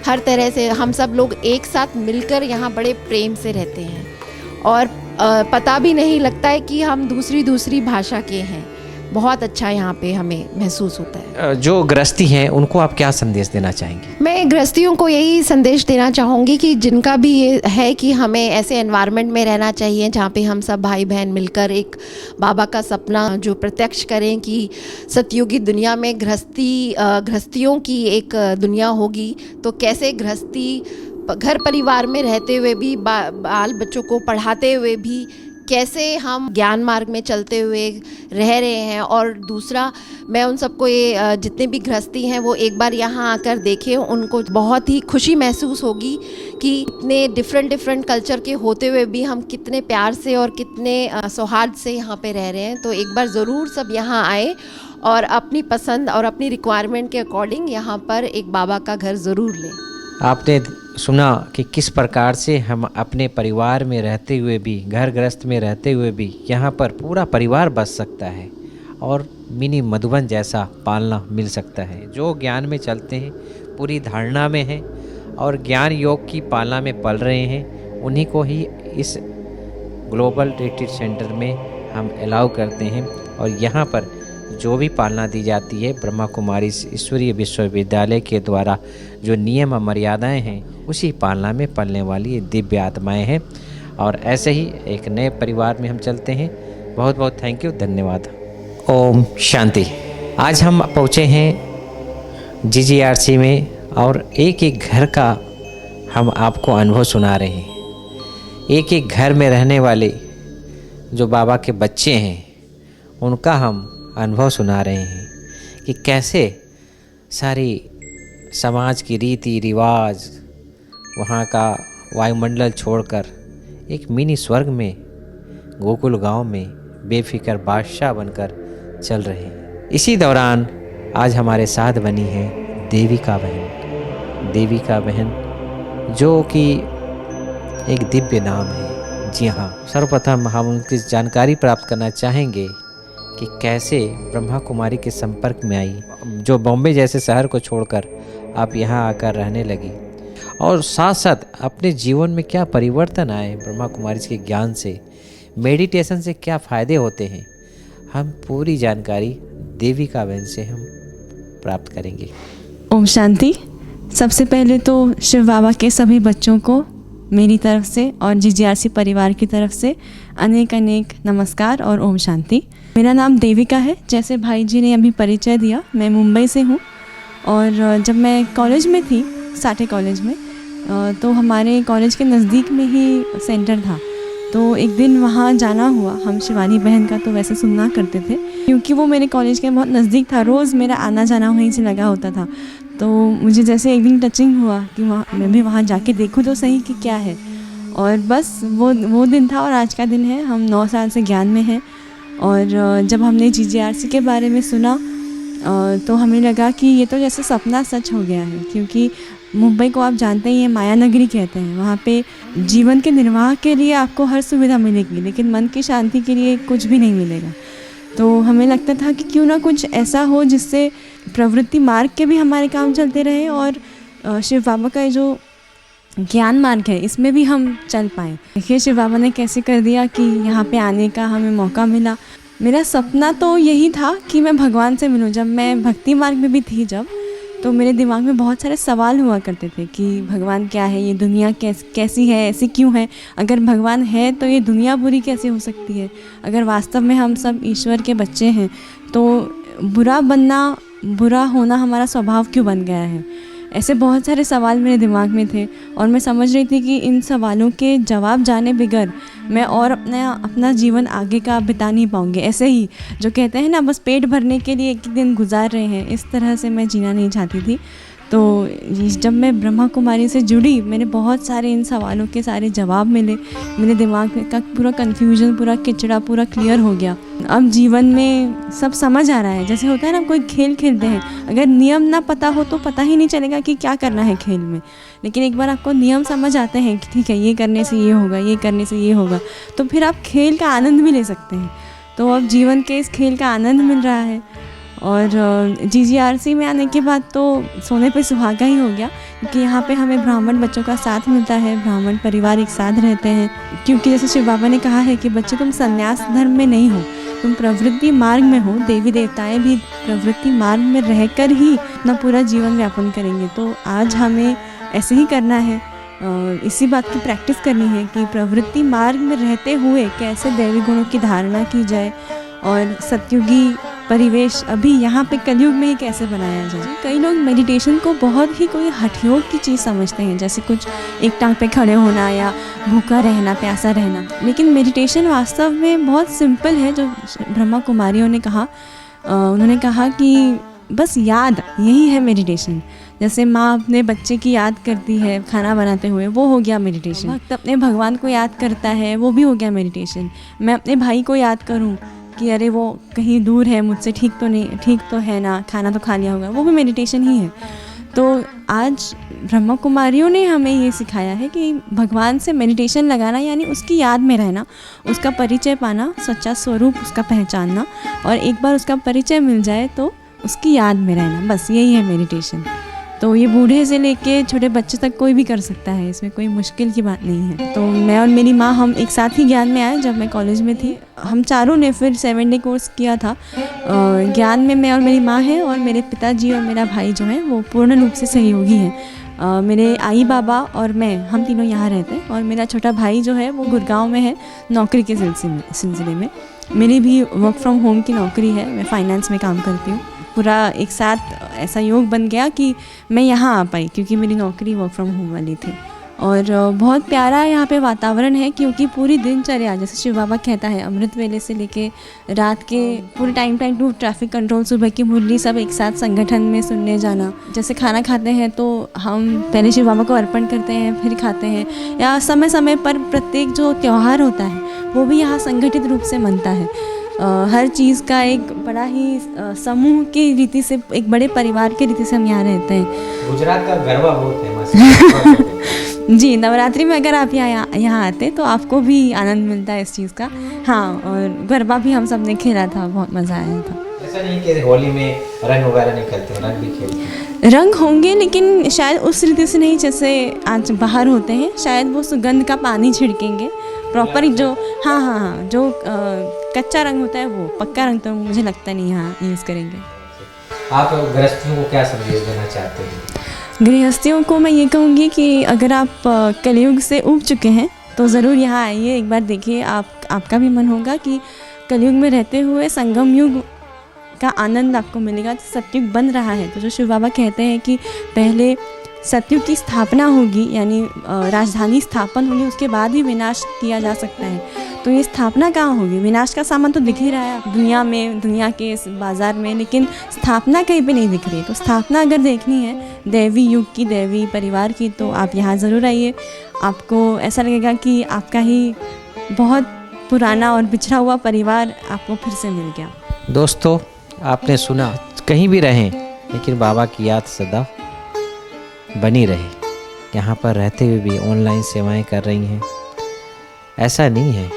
हर तरह से हम सब लोग एक साथ मिलकर यहाँ बड़े प्रेम से रहते हैं और पता भी नहीं लगता है कि हम दूसरी भाषा के हैं। बहुत अच्छा यहाँ पे हमें महसूस होता है। जो गृहस्थी हैं उनको आप क्या संदेश देना चाहेंगे? मैं गृहस्थियों को यही संदेश देना चाहूँगी कि जिनका भी ये है कि हमें ऐसे एनवायरनमेंट में रहना चाहिए जहाँ पे हम सब भाई बहन मिलकर एक बाबा का सपना जो प्रत्यक्ष करें कि सतयुगी दुनिया में गृहस्थियों की एक दुनिया होगी। तो कैसे गृहस्थी घर परिवार में रहते हुए भी, बाल बच्चों को पढ़ाते हुए भी, कैसे हम ज्ञान मार्ग में चलते हुए रह रहे हैं। और दूसरा, मैं उन सबको ये जितने भी गृहस्थी हैं वो एक बार यहाँ आकर देखें, उनको बहुत ही खुशी महसूस होगी कि इतने डिफरेंट कल्चर के होते हुए भी हम कितने प्यार से और कितने सौहार्द से यहाँ पे रह रहे हैं। तो एक बार ज़रूर सब यहाँ आए और अपनी पसंद और अपनी रिक्वायरमेंट के अकॉर्डिंग यहाँ पर एक बाबा का घर ज़रूर लें। आपने सुना कि किस प्रकार से हम अपने परिवार में रहते हुए भी, घर गृहस्थ में रहते हुए भी यहाँ पर पूरा परिवार बस सकता है और मिनी मधुबन जैसा पालना मिल सकता है। जो ज्ञान में चलते हैं, पूरी धारणा में हैं और ज्ञान योग की पालना में पल रहे हैं, उन्हीं को ही इस ग्लोबल रिट्रीट सेंटर में हम अलाउ करते हैं। और यहाँ पर जो भी पालना दी जाती है ब्रह्मा कुमारी ईश्वरीय विश्वविद्यालय के द्वारा, जो नियम और मर्यादाएँ हैं, उसी पालना में पलने वाली दिव्य आत्माएँ हैं। और ऐसे ही एक नए परिवार में हम चलते हैं। बहुत बहुत थैंक यू, धन्यवाद। ओम शांति। आज हम पहुँचे हैं GGRC में और एक एक घर का हम आपको अनुभव सुना रहे हैं। एक एक घर में रहने वाले जो बाबा के बच्चे हैं उनका हम अनुभव सुना रहे हैं कि कैसे सारी समाज की रीति रिवाज, वहाँ का वायुमंडल छोड़कर एक मिनी स्वर्ग में, गोकुल गांव में बेफिक्र बादशाह बनकर चल रहे हैं। इसी दौरान आज हमारे साथ बनी है देविका बहन। देविका बहन जो कि एक दिव्य नाम है। जी हाँ, सर्वप्रथम हम उनकी जानकारी प्राप्त करना चाहेंगे कि कैसे ब्रह्मा कुमारी के संपर्क में आई, जो बॉम्बे जैसे शहर को छोड़कर आप यहाँ आकर रहने लगी, और साथ साथ अपने जीवन में क्या परिवर्तन आए ब्रह्मा कुमारी के ज्ञान से, मेडिटेशन से क्या फ़ायदे होते हैं। हम पूरी जानकारी देविका बहन से हम प्राप्त करेंगे। ओम शांति। सबसे पहले तो शिव बाबा के सभी बच्चों को मेरी तरफ से और GGRC परिवार की तरफ से अनेक अनेक नमस्कार और ओम शांति। मेरा नाम देविका है। जैसे भाई जी ने अभी परिचय दिया, मैं मुंबई से हूँ और जब मैं कॉलेज में थी, साठे कॉलेज में, तो हमारे कॉलेज के नज़दीक में ही सेंटर था, तो एक दिन वहाँ जाना हुआ। हम शिवानी बहन का तो वैसे सुनना करते थे, क्योंकि वो मेरे कॉलेज के बहुत नज़दीक था, रोज़ मेरा आना जाना वहीं से लगा होता था। तो मुझे जैसे एक दिन टचिंग हुआ कि वहाँ मैं भी वहाँ जाके देखूँ तो सही कि क्या है, और बस वो दिन था और आज का दिन है। हम 9 साल से ज्ञान में हैं, और जब हमने GGRC के बारे में सुना तो हमें लगा कि ये तो जैसे सपना सच हो गया है, क्योंकि मुंबई को आप जानते ही हैं, माया नगरी कहते हैं। वहाँ पे जीवन के निर्वाह के लिए आपको हर सुविधा मिलेगी, लेकिन मन की शांति के लिए कुछ भी नहीं मिलेगा। तो हमें लगता था कि क्यों ना कुछ ऐसा हो जिससे प्रवृत्ति मार्ग के भी हमारे काम चलते रहे, और शिव बाबा का जो ज्ञान मार्ग है इसमें भी हम चल पाएँ। देखिए शिव बाबा ने कैसे कर दिया कि यहाँ पे आने का हमें मौका मिला। मेरा सपना तो यही था कि मैं भगवान से मिलूं। जब मैं भक्ति मार्ग में भी थी तो मेरे दिमाग में बहुत सारे सवाल हुआ करते थे कि भगवान क्या है, ये दुनिया कैसी है, ऐसी क्यों है, अगर भगवान है तो ये दुनिया बुरी कैसे हो सकती है, अगर वास्तव में हम सब ईश्वर के बच्चे हैं तो बुरा होना हमारा स्वभाव क्यों बन गया है। ऐसे बहुत सारे सवाल मेरे दिमाग में थे, और मैं समझ रही थी कि इन सवालों के जवाब जाने बगैर मैं और अपना जीवन आगे का बिता नहीं पाऊँगी। ऐसे ही जो कहते हैं ना, बस पेट भरने के लिए एक दिन गुजार रहे हैं, इस तरह से मैं जीना नहीं चाहती थी। तो जब मैं ब्रह्मा कुमारी से जुड़ी, मैंने बहुत सारे इन सवालों के सारे जवाब मिले। मेरे दिमाग में का पूरा कन्फ्यूजन, पूरा किचड़ा पूरा क्लियर हो गया। अब जीवन में सब समझ आ रहा है। जैसे होता है ना, कोई खेल खेलते हैं, अगर नियम ना पता हो तो पता ही नहीं चलेगा कि क्या करना है खेल में, लेकिन एक बार आपको नियम समझ आते हैं कि ठीक है, ये करने से ये होगा, ये करने से ये होगा, तो फिर आप खेल का आनंद भी ले सकते हैं। तो अब जीवन के इस खेल का आनंद मिल रहा है। और GGRC में आने के बाद तो सोने पे सुहागा ही हो गया, क्योंकि यहाँ पे हमें ब्राह्मण बच्चों का साथ मिलता है, ब्राह्मण परिवार एक साथ रहते हैं। क्योंकि जैसे शिव बाबा ने कहा है कि बच्चे तुम संन्यास धर्म में नहीं हो, तुम प्रवृत्ति मार्ग में हो। देवी देवताएं भी प्रवृत्ति मार्ग में रहकर ही अपना पूरा जीवन व्यापन करेंगे। तो आज हमें ऐसे ही करना है, इसी बात की प्रैक्टिस करनी है कि प्रवृत्ति मार्ग में रहते हुए कैसे दैवी गुणों की धारणा की जाए, और सतयुगी परिवेश अभी यहाँ पे कलयुग में ही कैसे बनाया जाए। कई लोग मेडिटेशन को बहुत ही कोई हठयोग की चीज़ समझते हैं, जैसे कुछ एक टांग पे खड़े होना या भूखा रहना, प्यासा रहना, लेकिन मेडिटेशन वास्तव में बहुत सिंपल है। जो ब्रह्मा कुमारियों ने कहा, उन्होंने कहा कि बस याद, यही है मेडिटेशन। जैसे माँ अपने बच्चे की याद करती है खाना बनाते हुए, वो हो गया मेडिटेशन। भक्त अपने भगवान को याद करता है, वो भी हो गया मेडिटेशन। मैं अपने भाई को याद करूँ कि अरे वो कहीं दूर है मुझसे, ठीक तो है ना, खाना तो खा लिया होगा, वो भी मेडिटेशन ही है। तो आज ब्रह्मा कुमारियों ने हमें ये सिखाया है कि भगवान से मेडिटेशन लगाना यानी उसकी याद में रहना, उसका परिचय पाना, सच्चा स्वरूप उसका पहचानना, और एक बार उसका परिचय मिल जाए तो उसकी याद में रहना, बस यही है मेडिटेशन। तो ये बूढ़े से लेके छोटे बच्चे तक कोई भी कर सकता है, इसमें कोई मुश्किल की बात नहीं है। तो मैं और मेरी माँ, हम एक साथ ही ज्ञान में आए जब मैं कॉलेज में थी। हम चारों ने फिर 7 डे कोर्स किया था। ज्ञान में मैं और मेरी माँ हैं, और मेरे पिताजी और मेरा भाई जो है वो पूर्ण रूप से सहयोगी हैं। मेरे आई बाबा और मैं, हम तीनों यहाँ रहते हैं, और मेरा छोटा भाई जो है वो गुड़गांव में है नौकरी के सिलसिले में। मेरी भी वर्क फ्रॉम होम की नौकरी है, मैं फाइनेंस में काम करती हूँ। पूरा एक साथ ऐसा योग बन गया कि मैं यहाँ आ पाई, क्योंकि मेरी नौकरी वर्क फ्रॉम होम वाली थी। और बहुत प्यारा यहाँ पे वातावरण है, क्योंकि पूरी दिनचर्या, जैसे शिव बाबा कहता है, अमृत वेले से लेके रात के पूरे टाइम टू ट्रैफिक कंट्रोल, सुबह की मुरली, सब एक साथ संगठन में सुनने जाना। जैसे खाना खाते हैं तो हम पहले शिव बाबा को अर्पण करते हैं, फिर खाते हैं, या समय समय पर प्रत्येक जो त्यौहार होता है वो भी यहाँ संगठित रूप से मनता है। हर चीज़ का एक बड़ा ही समूह की रीति से, एक बड़े परिवार की रीति से हम यहाँ रहते हैं। गुजरात का गरबा बहुत फेमस है। जी, नवरात्रि में अगर आप यहाँ आते तो आपको भी आनंद मिलता है इस चीज़ का। हाँ, और गरबा भी हम सब ने खेला था, बहुत मज़ा आया था। ऐसा नहीं कि होली में रंग वगैरह नहीं खेलते, रंग भी खेलते हैं। रंग होंगे, लेकिन शायद उस रीति से नहीं जैसे आज बाहर होते हैं। शायद वो सुगंध का पानी छिड़केंगे प्रॉपर, जो हाँ जो कच्चा रंग होता है, वो पक्का रंग तो मुझे लगता नहीं यहाँ यूज़ करेंगे। आप गृहस्थियों को क्या संदेश देना चाहते हैं? गृहस्थियों को मैं ये कहूँगी कि अगर आप कलयुग से उब चुके हैं तो ज़रूर यहाँ आइए, एक बार देखिए, आपका भी मन होगा कि कलयुग में रहते हुए संगम युग का आनंद आपको मिलेगा। तो सतयुग बन रहा है, तो जो शिव बाबा कहते हैं कि पहले सतयुग की स्थापना होगी, यानी राजधानी स्थापन होगी, उसके बाद ही विनाश किया जा सकता है। तो ये स्थापना कहाँ होगी? विनाश का सामान तो दिख ही रहा है दुनिया में, दुनिया के इस बाज़ार में, लेकिन स्थापना कहीं पे नहीं दिख रही। तो स्थापना अगर देखनी है दैवी युग की, दैवी परिवार की, तो आप यहाँ ज़रूर आइए। आपको ऐसा लगेगा कि आपका ही बहुत पुराना और बिछड़ा हुआ परिवार आपको फिर से मिल गया। दोस्तों, आपने सुना, कहीं भी रहें लेकिन बाबा की याद सदा बनी रहे। यहाँ पर रहते हुए भी ऑनलाइन सेवाएं कर रही हैं। ऐसा नहीं है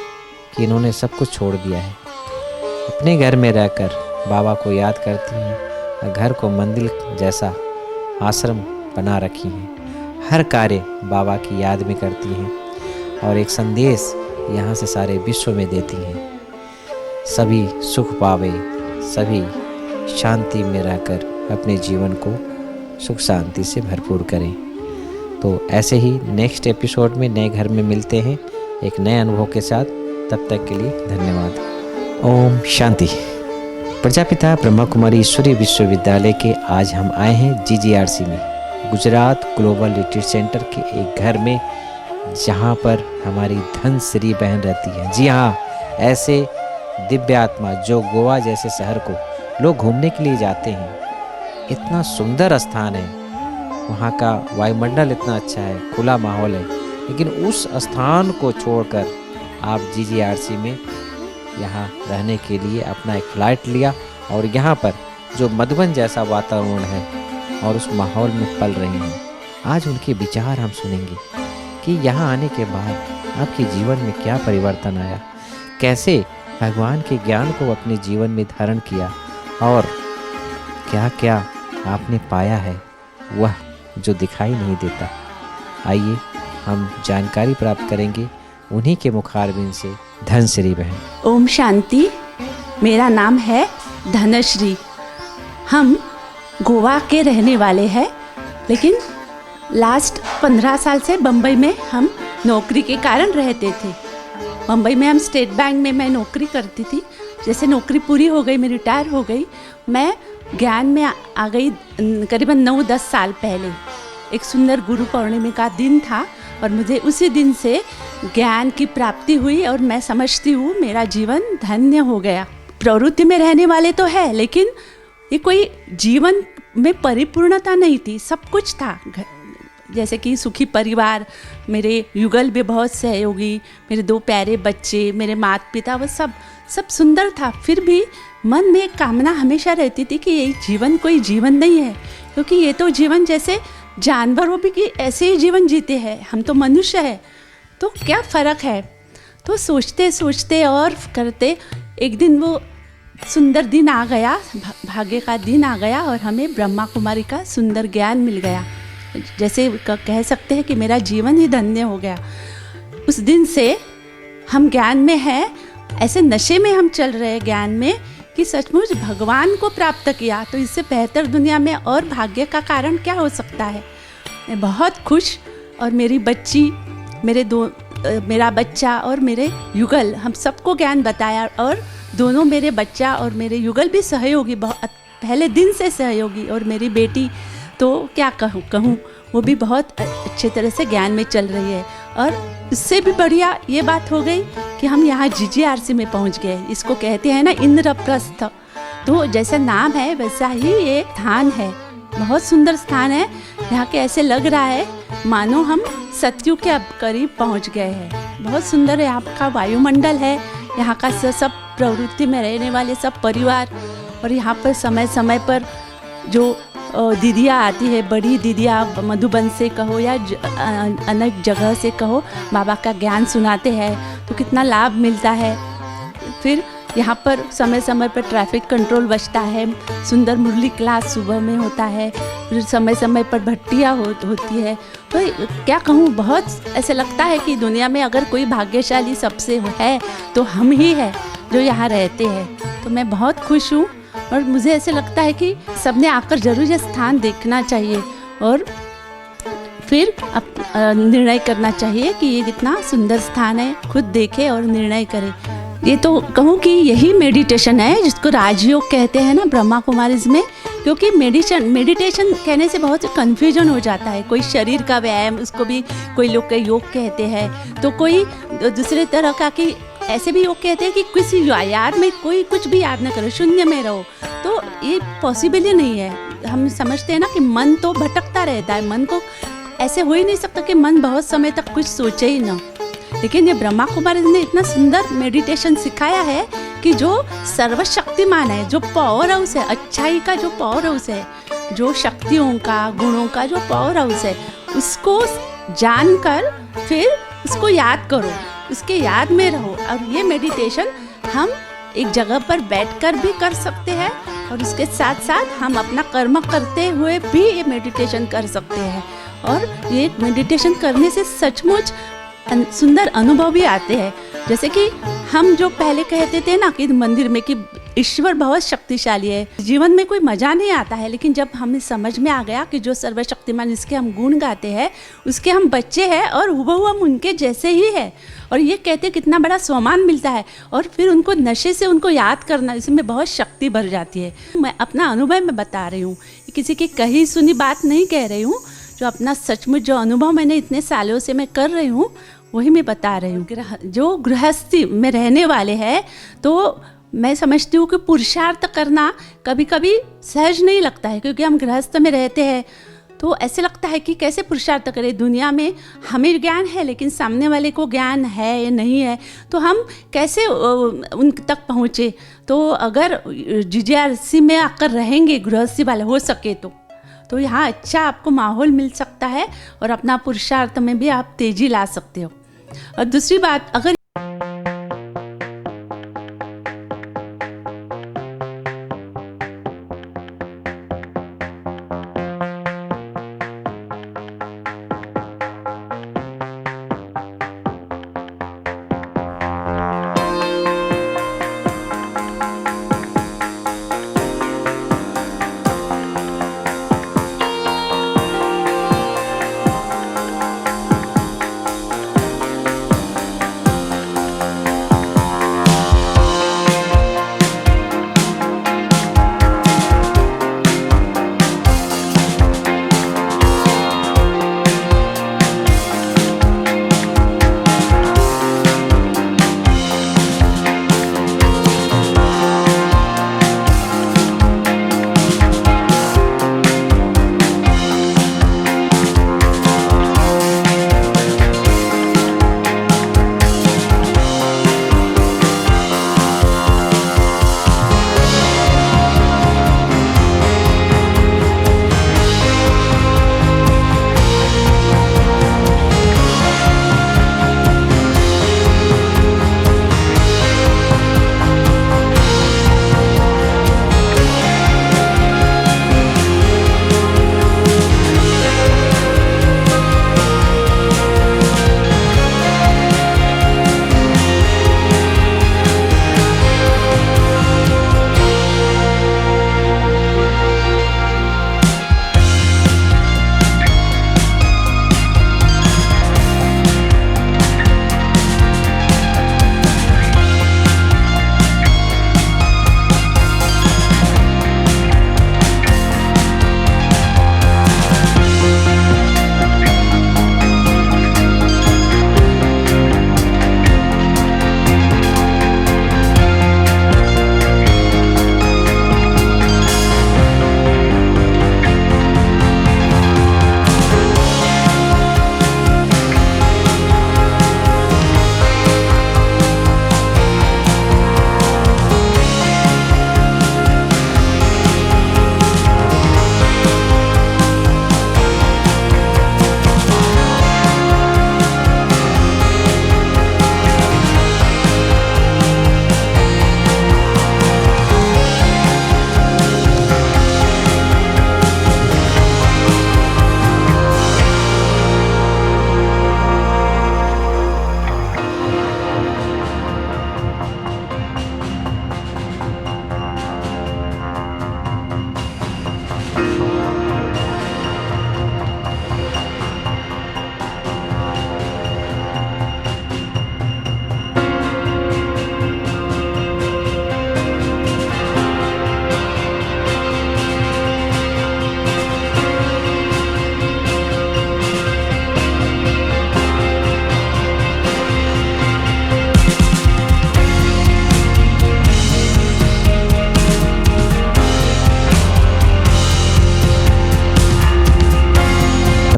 कि इन्होंने सब कुछ छोड़ दिया है। अपने घर में रहकर बाबा को याद करती हैं, घर को मंदिर जैसा आश्रम बना रखी हैं। हर कार्य बाबा की याद में करती हैं और एक संदेश यहाँ से सारे विश्व में देती हैं। सभी सुख पावे, सभी शांति में रहकर अपने जीवन को सुख शांति से भरपूर करें। तो ऐसे ही नेक्स्ट एपिसोड में नए घर में मिलते हैं एक नए अनुभव के साथ। तब तक के लिए धन्यवाद। ओम शांति। प्रजापिता ब्रह्मा कुमारी ईश्वरीय विश्वविद्यालय के आज हम आए हैं GGRC में, गुजरात ग्लोबल रिट्रीट सेंटर के एक घर में, जहाँ पर हमारी धनश्री बहन रहती है। जी हाँ, ऐसे दिव्य आत्मा जो गोवा जैसे शहर को लोग घूमने के लिए जाते हैं। इतना सुंदर स्थान है, वहाँ का वायुमंडल इतना अच्छा है, खुला माहौल है, लेकिन उस स्थान को छोड़कर आप GGRC में यहाँ रहने के लिए अपना एक फ़्लाइट लिया और यहाँ पर जो मधुबन जैसा वातावरण है और उस माहौल में पल रही हैं। आज उनके विचार हम सुनेंगे कि यहाँ आने के बाद आपके जीवन में क्या परिवर्तन आया, कैसे भगवान के ज्ञान को अपने जीवन में धारण किया और क्या क्या आपने पाया है वह जो दिखाई नहीं देता। आइए हम जानकारी प्राप्त करेंगे उन्हीं के मुखारबिन से। धनश्री बहन। ओम शांति। मेरा नाम है धनश्री। हम गोवा के रहने वाले हैं, लेकिन लास्ट 15 साल से बम्बई में हम नौकरी के कारण रहते थे। बम्बई में हम स्टेट बैंक में मैं नौकरी करती थी। जैसे नौकरी पूरी हो गई, मैं रिटायर हो गई, मैं ज्ञान में आ गई करीबन 9-10 साल पहले। एक सुंदर गुरु पूर्णिमा का दिन था और मुझे उसी दिन से ज्ञान की प्राप्ति हुई और मैं समझती हूँ मेरा जीवन धन्य हो गया। प्रवृत्ति में रहने वाले तो है, लेकिन ये कोई जीवन में परिपूर्णता नहीं थी। सब कुछ था, जैसे कि सुखी परिवार, मेरे युगल भी बहुत सहयोगी, मेरे 2 प्यारे बच्चे, मेरे माता पिता, वो सब सुंदर था। फिर भी मन में एक कामना हमेशा रहती थी कि ये जीवन कोई जीवन नहीं है, क्योंकि ये तो जीवन जैसे जानवरों भी कि ऐसे ही जीवन जीते हैं, हम तो मनुष्य है, तो क्या फ़र्क है। तो सोचते सोचते और करते एक दिन वो सुंदर दिन आ गया, भाग्य का दिन आ गया और हमें ब्रह्मा कुमारी का सुंदर ज्ञान मिल गया। जैसे कह सकते हैं कि मेरा जीवन ही धन्य हो गया। उस दिन से हम ज्ञान में हैं, ऐसे नशे में हम चल रहे हैं ज्ञान में कि सचमुच भगवान को प्राप्त किया, तो इससे बेहतर दुनिया में और भाग्य का कारण क्या हो सकता है। मैं बहुत खुश, और मेरी बच्ची, मेरा बच्चा और मेरे युगल, हम सबको ज्ञान बताया और दोनों मेरे बच्चा और मेरे युगल भी सहयोगी, बहुत पहले दिन से सहयोगी। और मेरी बेटी तो क्या कहूँ वो भी बहुत अच्छे तरह से ज्ञान में चल रही है। और इससे भी बढ़िया ये बात हो गई कि हम यहाँ GGRC में पहुँच गए। इसको कहते हैं ना इंद्रप्रस्थ, तो जैसा नाम है वैसा ही ये स्थान है। बहुत सुंदर स्थान है। यहाँ के ऐसे लग रहा है मानो हम सतयुग के अब करीब पहुँच गए हैं। बहुत सुंदर यहाँ का वायुमंडल है, यहाँ का सब प्रवृत्ति में रहने वाले सब परिवार, और यहाँ पर समय समय पर जो दीदियाँ आती है, बड़ी दीदियाँ मधुबन से कहो या अनेक जगह से कहो, बाबा का ज्ञान सुनाते हैं, तो कितना लाभ मिलता है। फिर यहाँ पर समय समय पर ट्रैफिक कंट्रोल बचता है, सुंदर मुरली क्लास सुबह में होता है, फिर समय समय पर भट्टियाँ होती है। तो क्या कहूँ, बहुत ऐसे लगता है कि दुनिया में अगर कोई भाग्यशाली सबसे है तो हम ही हैं जो यहाँ रहते हैं। तो मैं बहुत खुश हूँ और मुझे ऐसे लगता है कि सबने आकर जरूर ये स्थान देखना चाहिए और फिर निर्णय करना चाहिए कि ये कितना सुंदर स्थान है, खुद देखे और निर्णय करे। ये तो कहूँ कि यही मेडिटेशन है जिसको राजयोग कहते हैं ना ब्रह्मा कुमारीज में, क्योंकि मेडिटेशन कहने से बहुत कन्फ्यूजन हो जाता है। कोई शरीर का व्यायाम, उसको भी कोई लोग के योग कहते हैं, तो कोई दूसरे तरह का कि ऐसे भी योग कहते हैं कि किसी याद में कोई कुछ भी याद ना करो, शून्य में रहो। तो ये पॉसिबल ही नहीं है। हम समझते हैं ना कि मन तो भटकता रहता है, मन को ऐसे हो ही नहीं सकता कि मन बहुत समय तक कुछ सोचे ही ना। लेकिन ये ब्रह्मा कुमारी ने इतना सुंदर मेडिटेशन सिखाया है कि जो सर्वशक्तिमान है, जो पावर हाउस है, अच्छाई का जो पावर हाउस है, जो शक्तियों का, गुणों का जो पावर हाउस है, उसको जानकर फिर उसको याद करो, उसके याद में रहो। और ये मेडिटेशन हम एक जगह पर बैठकर भी कर सकते हैं और उसके साथ साथ हम अपना कर्म करते हुए भी ये मेडिटेशन कर सकते हैं। और ये मेडिटेशन करने से सचमुच सुंदर अनुभव भी आते हैं। जैसे कि हम जो पहले कहते थे ना कि मंदिर में कि ईश्वर बहुत शक्तिशाली है, जीवन में कोई मज़ा नहीं आता है, लेकिन जब हमें समझ में आ गया कि जो सर्वशक्तिमान जिसके हम गुण गाते हैं उसके हम बच्चे हैं और हुबहू हम उनके जैसे ही है, और ये कहते कितना बड़ा सम्मान मिलता है। और फिर उनको नशे से उनको याद करना, इसमें बहुत शक्ति भर जाती है। मैं अपना अनुभव में बता रही हूँ, किसी की कही सुनी बात नहीं कह रही हूँ, जो अपना सचमुच जो अनुभव मैंने इतने सालों से मैं कर रही हूँ वही मैं बता रही हूँ। जो गृहस्थी में रहने वाले हैं तो मैं समझती हूँ कि पुरुषार्थ करना कभी कभी सहज नहीं लगता है, क्योंकि हम गृहस्थ में रहते हैं तो ऐसे लगता है कि कैसे पुरुषार्थ करें। दुनिया में हमें ज्ञान है लेकिन सामने वाले को ज्ञान है या नहीं है, तो हम कैसे उन तक पहुँचे। तो अगर जीजीआरसी में आकर रहेंगे गृहस्थी वाले हो सके तो यहाँ अच्छा आपको माहौल मिल सकता है और अपना पुरुषार्थ में भी आप तेजी ला सकते हो। और दूसरी बात, अगर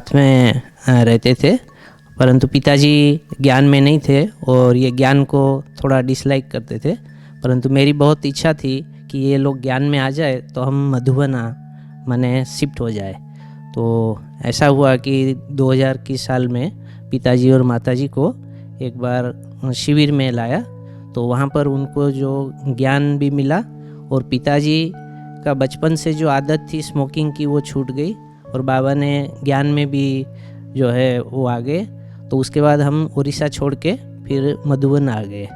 साथ में रहते थे, परंतु पिताजी ज्ञान में नहीं थे और ये ज्ञान को थोड़ा डिसलाइक करते थे। परंतु मेरी बहुत इच्छा थी कि ये लोग ज्ञान में आ जाए तो हम मधुबन माने शिफ्ट हो जाए। तो ऐसा हुआ कि 2000 की साल में पिताजी और माताजी को एक बार शिविर में लाया, तो वहाँ पर उनको जो ज्ञान भी मिला और पिताजी का बचपन से जो आदत थी स्मोकिंग की वो छूट गई और बाबा ने ज्ञान में भी जो है वो आ गए। तो उसके बाद हम उड़ीसा छोड़ के फिर मधुबन आ गए।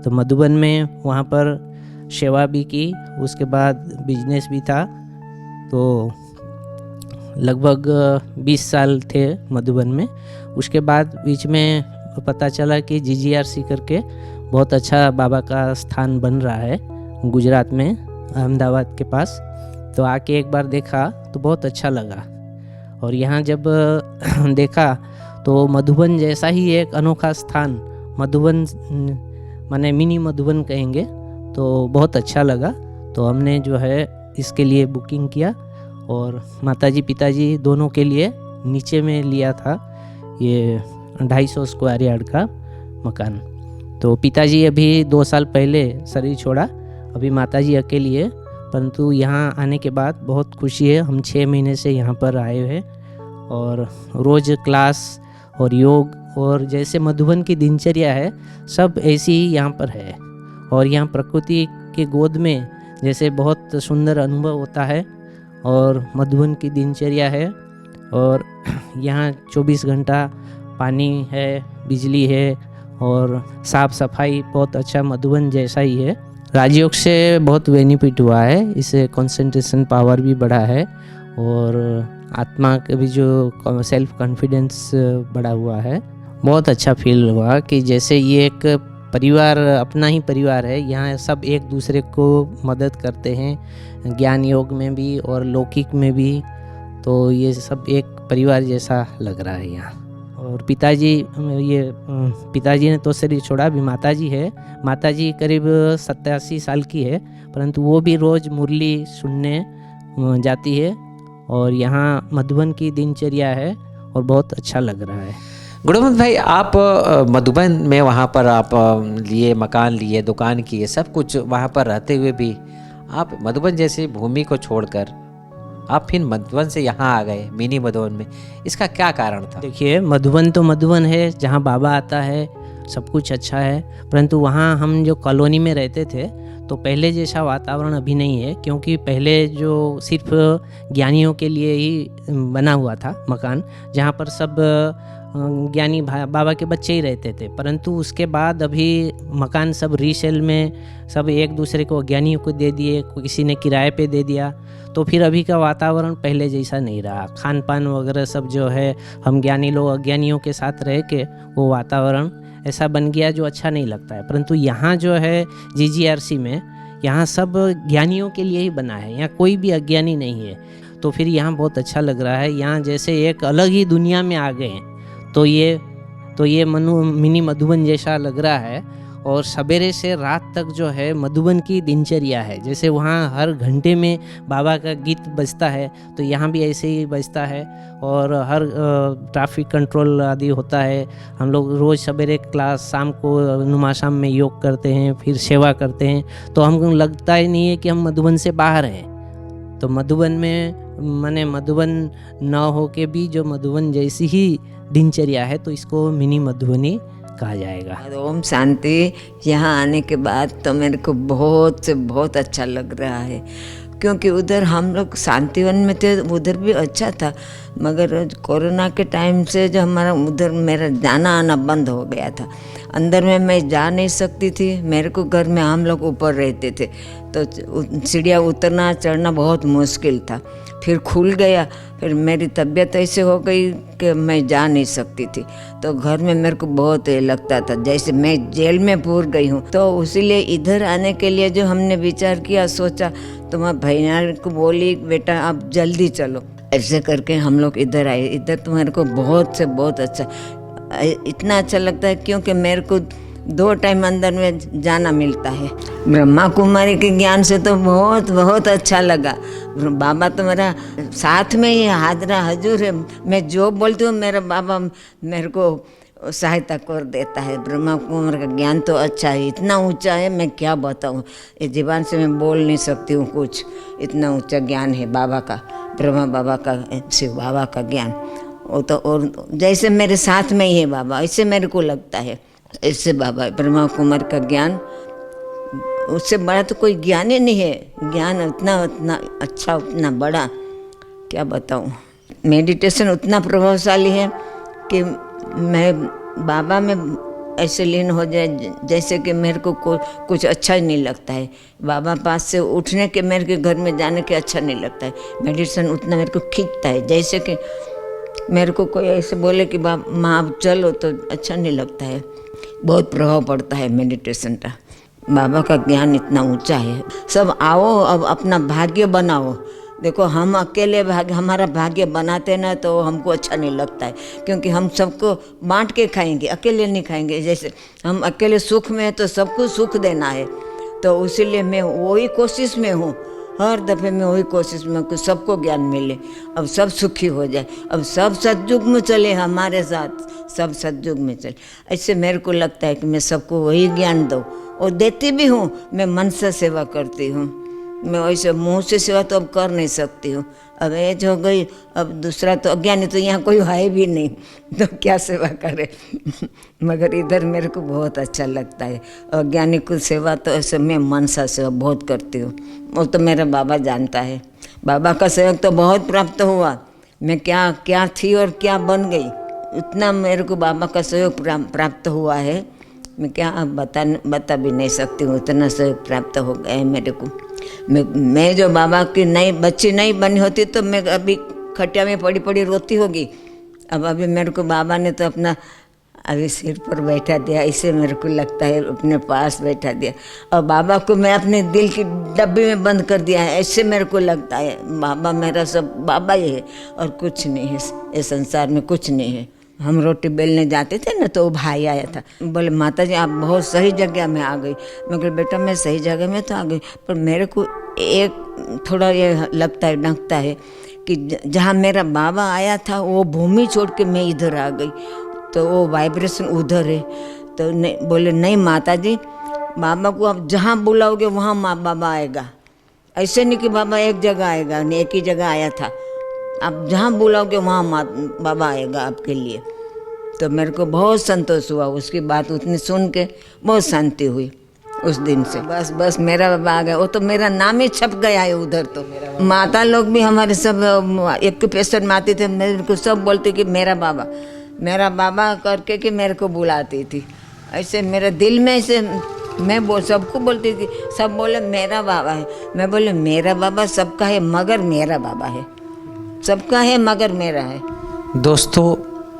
तो मधुबन में वहाँ पर सेवा भी की, उसके बाद बिजनेस भी था। तो लगभग 20 साल थे मधुबन में। उसके बाद बीच में पता चला कि GGRC करके बहुत अच्छा बाबा का स्थान बन रहा है गुजरात में, अहमदाबाद के पास। तो आके एक बार देखा तो बहुत अच्छा लगा और यहाँ जब देखा तो मधुबन जैसा ही एक अनोखा स्थान, मधुबन माने मिनी मधुबन कहेंगे, तो बहुत अच्छा लगा। तो हमने जो है इसके लिए बुकिंग किया और माताजी पिताजी दोनों के लिए नीचे में लिया था ये 250 स्क्वायर यार्ड का मकान। तो पिताजी अभी 2 साल पहले शरीर छोड़ा, अभी माताजी अकेली है। परंतु यहाँ आने के बाद बहुत खुशी है। हम 6 महीने से यहाँ पर आए हुए हैं और रोज़ क्लास और योग और जैसे मधुबन की दिनचर्या है सब ऐसी ही यहाँ पर है। और यहाँ प्रकृति के गोद में जैसे बहुत सुंदर अनुभव होता है और मधुबन की दिनचर्या है। और यहाँ 24 घंटा पानी है, बिजली है और साफ़ सफाई बहुत अच्छा मधुबन जैसा ही है। राजयोग से बहुत बेनिफिट हुआ है, इससे कंसंट्रेशन पावर भी बढ़ा है और आत्मा का भी जो सेल्फ कॉन्फिडेंस बढ़ा हुआ है। बहुत अच्छा फील हुआ कि जैसे ये एक परिवार, अपना ही परिवार है। यहाँ सब एक दूसरे को मदद करते हैं, ज्ञान योग में भी और लौकिक में भी। तो ये सब एक परिवार जैसा लग रहा है यहाँ। और पिताजी ने तो शरीर छोड़ा, अभी माताजी है। माताजी करीब 87 साल की है, परंतु वो भी रोज़ मुरली सुनने जाती है और यहाँ मधुबन की दिनचर्या है और बहुत अच्छा लग रहा है। गुणवंत भाई, आप मधुबन में वहाँ पर आप लिए, मकान लिए, दुकान किए, सब कुछ वहाँ पर रहते हुए भी आप मधुबन जैसी भूमि को छोड़कर आप फिर मधुबन से यहाँ आ गए मिनी मधुबन में, इसका क्या कारण था? देखिए, मधुबन तो मधुबन है, जहाँ बाबा आता है सब कुछ अच्छा है। परंतु वहाँ हम जो कॉलोनी में रहते थे तो पहले जैसा वातावरण अभी नहीं है, क्योंकि पहले जो सिर्फ ज्ञानियों के लिए ही बना हुआ था मकान, जहाँ पर सब ज्ञानी बाबा के बच्चे ही रहते थे। परंतु उसके बाद अभी मकान सब रीसेल में सब एक दूसरे को ज्ञानियों को दे दिए, किसी ने किराए पे दे दिया। तो फिर अभी का वातावरण पहले जैसा नहीं रहा। खान पान वगैरह सब जो है, हम ज्ञानी लोग अज्ञानियों के साथ रह के वो वातावरण ऐसा बन गया जो अच्छा नहीं लगता है। परंतु यहाँ जो है GGRC में, यहाँ सब ज्ञानियों के लिए ही बना है, यहाँ कोई भी अज्ञानी नहीं है। तो फिर यहाँ बहुत अच्छा लग रहा है। यहाँ जैसे एक अलग ही दुनिया में आ गए हैं। तो ये मिनी मधुबन जैसा लग रहा है। और सवेरे से रात तक जो है मधुबन की दिनचर्या है। जैसे वहाँ हर घंटे में बाबा का गीत बजता है, तो यहाँ भी ऐसे ही बजता है। और हर ट्रैफिक कंट्रोल आदि होता है। हम लोग रोज़ सवेरे क्लास, शाम को नुमा शाम में योग करते हैं, फिर सेवा करते हैं। तो हमको लगता ही नहीं है कि हम मधुबन से बाहर हैं। तो मधुबन में माने मधुबन न हो के भी जो मधुबन जैसी ही दिनचर्या है, तो इसको मिनी मधुबनी कहा जाएगा। ओम शांति। यहाँ आने के बाद तो मेरे को बहुत से बहुत अच्छा लग रहा है, क्योंकि उधर हम लोग शांतिवन में थे, उधर भी अच्छा था, मगर कोरोना के टाइम से जो हमारा उधर मेरा जाना आना बंद हो गया था। अंदर में मैं जा नहीं सकती थी। मेरे को घर में हम लोग ऊपर रहते थे, तो सीढ़ियाँ उतरना चढ़ना बहुत मुश्किल था। फिर खुल गया, फिर मेरी तबीयत ऐसे हो गई कि मैं जा नहीं सकती थी। तो घर में मेरे को बहुत लगता था जैसे मैं जेल में पूर गई हूँ। तो इसीलिए इधर आने के लिए जो हमने विचार किया, सोचा, तो मैं भैया को बोली, बेटा आप जल्दी चलो। ऐसे करके हम लोग इधर आए। इधर तो मेरे को बहुत से बहुत अच्छा, इतना अच्छा लगता है, क्योंकि मेरे को 2 टाइम अंदर में जाना मिलता है। ब्रह्मा कुमारी के ज्ञान से तो बहुत बहुत अच्छा लगा। बाबा तो मेरा साथ में ही हाजरा हजूर है। मैं जो बोलती हूँ मेरा बाबा मेरे को सहायता कर देता है। ब्रह्मा कुमार का ज्ञान तो अच्छा है, इतना ऊंचा है मैं क्या बताऊँ, ये ज़बान से मैं बोल नहीं सकती हूँ कुछ। इतना ऊंचा ज्ञान है बाबा का, ब्रह्मा बाबा का, शिव बाबा का ज्ञान। वो तो और जैसे मेरे साथ में ही है बाबा, ऐसे मेरे को लगता है। ऐसे बाबा ब्रह्मा कुमार का ज्ञान, उससे बड़ा तो कोई ज्ञान ही नहीं है। ज्ञान उतना उतना अच्छा, उतना बड़ा, क्या बताऊँ। मेडिटेशन उतना प्रभावशाली है कि मैं बाबा में ऐसे लीन हो जाए जैसे कि मेरे को कुछ अच्छा ही नहीं लगता है। बाबा पास से उठने के, मेरे के घर में जाने के अच्छा नहीं लगता है। मेडिटेशन उतना मेरे को खींचता है, जैसे कि मेरे को कोई ऐसे बोले कि माँ आप चलो, तो अच्छा नहीं लगता है। बहुत प्रभाव पड़ता है मेडिटेशन का। बाबा का ज्ञान इतना ऊंचा है। सब आओ, अब अपना भाग्य बनाओ। देखो हम अकेले हमारा भाग्य बनाते ना तो हमको अच्छा नहीं लगता है, क्योंकि हम सबको बांट के खाएंगे, अकेले नहीं खाएंगे। जैसे हम अकेले सुख में है तो सबको सुख देना है, तो इसीलिए मैं वही कोशिश में हूँ। हर दफ़े में वही कोशिश में कि सबको ज्ञान मिले, अब सब सुखी हो जाए, अब सब सतयुग में चले हमारे साथ, सब सतयुग में चले। ऐसे मेरे को लगता है कि मैं सबको वही ज्ञान दूँ, और देती भी हूँ। मैं मन से सेवा करती हूँ, मैं वैसे मुँह से सेवा तो अब कर नहीं सकती हूँ। अब एज हो गई, अब दूसरा तो अज्ञानी तो यहाँ कोई है भी नहीं, तो क्या सेवा करे। मगर इधर मेरे को बहुत अच्छा लगता है। अज्ञानी को सेवा तो ऐसे मैं मन से सेवा बहुत करती हूँ। वो तो मेरा बाबा जानता है। बाबा का सहयोग तो बहुत प्राप्त हुआ। मैं क्या क्या थी और क्या बन गई, उतना मेरे को बाबा का सहयोग प्राप्त हुआ है। मैं क्या बता भी नहीं सकती हूँ, उतना सहयोग प्राप्त हो गया है मेरे को। मैं जो बाबा की नई बच्ची नहीं बनी होती तो मैं अभी खटिया में पड़ी पड़ी रोती होगी। अब अभी मेरे को बाबा ने तो अपना अभी सिर पर बैठा दिया, इसे मेरे को लगता है अपने पास बैठा दिया, और बाबा को मैं अपने दिल की डब्बे में बंद कर दिया है। ऐसे मेरे को लगता है बाबा मेरा सब बाबा ही है और कुछ नहीं है, इस संसार में कुछ नहीं है। हम रोटी बेलने जाते थे ना, तो वो भाई आया था, बोले माता जी आप बहुत सही जगह में आ गई। मैं बोले बेटा मैं सही जगह में तो आ गई, पर मेरे को एक थोड़ा ये लगता है, डंकता है कि जहाँ मेरा बाबा आया था वो भूमि छोड़ के मैं इधर आ गई, तो वो वाइब्रेशन उधर है। तो नहीं, बोले नहीं माता जी, बाबा को आप जहाँ बुलाओगे वहाँ बाबा आएगा। ऐसे नहीं कि बाबा एक जगह आएगा, नहीं एक ही जगह आया था। आप जहाँ बुलाओगे वहाँ बाबा आएगा आपके लिए। तो मेरे को बहुत संतोष हुआ, उसकी बात उतनी सुन के बहुत शांति हुई उस दिन से। बस मेरा बाबा आ गया, वो तो मेरा नाम ही छप गया है उधर। तो माता लोग भी हमारे सब एक पेशेंट में आते थे, मेरे को सब बोलते कि मेरा बाबा करके कि मेरे को बुलाती थी। ऐसे मेरे दिल में ऐसे मैं सबको बोलती थी, सब बोले मेरा बाबा है। मैं बोले मेरा बाबा सबका है मगर मेरा बाबा है, सबका है मगर मेरा है। दोस्तों,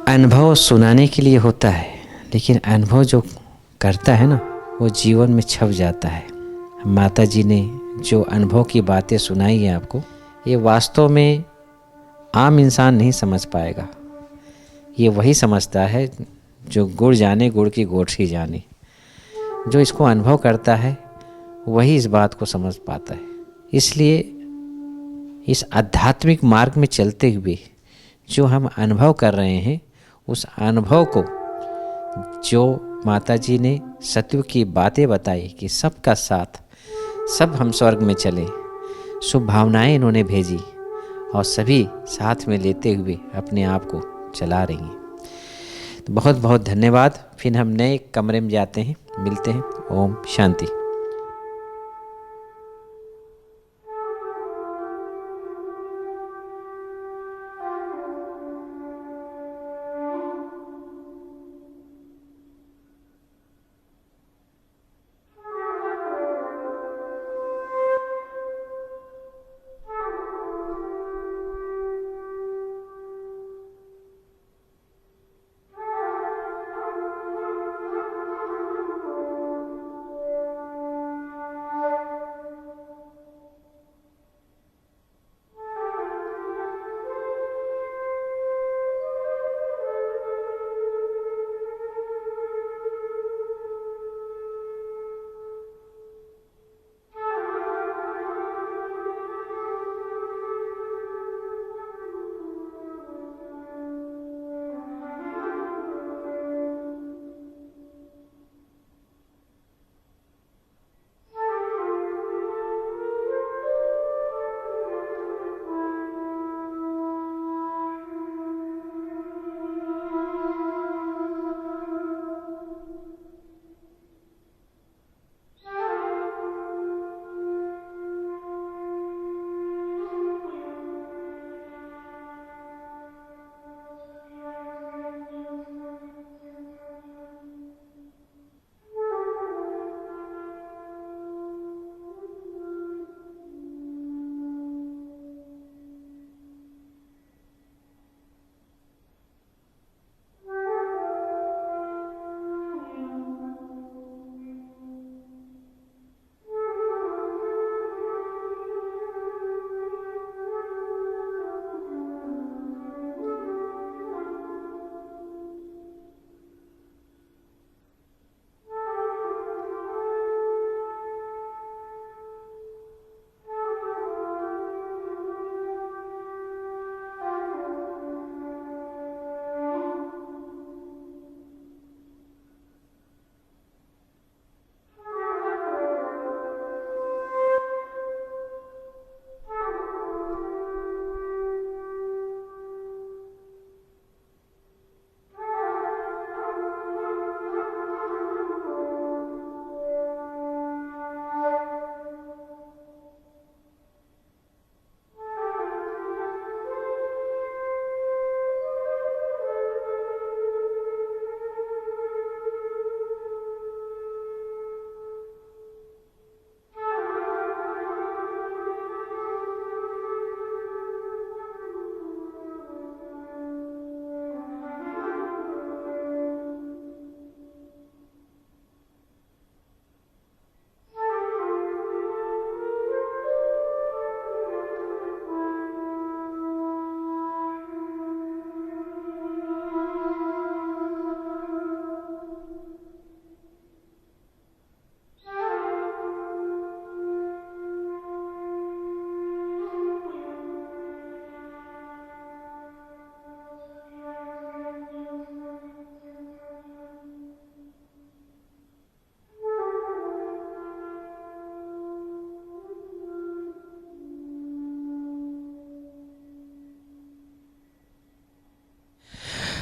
अनुभव सुनाने के लिए होता है, लेकिन अनुभव जो करता है ना वो जीवन में छप जाता है। माता जी ने जो अनुभव की बातें सुनाई है आपको, ये वास्तव में आम इंसान नहीं समझ पाएगा। ये वही समझता है जो गुड़ जाने गुड़ की गोठरी जाने। जो इसको अनुभव करता है वही इस बात को समझ पाता है। इसलिए इस आध्यात्मिक मार्ग में चलते हुए जो हम अनुभव कर रहे हैं, उस अनुभव को जो माता जी ने सत्य की बातें बताई कि सबका साथ, सब हम स्वर्ग में चले, शुभ भावनाएं इन्होंने भेजी और सभी साथ में लेते हुए अपने आप को चला रही हैं। तो बहुत बहुत धन्यवाद। फिर हम नए कमरे में जाते हैं, मिलते हैं। ओम शांति।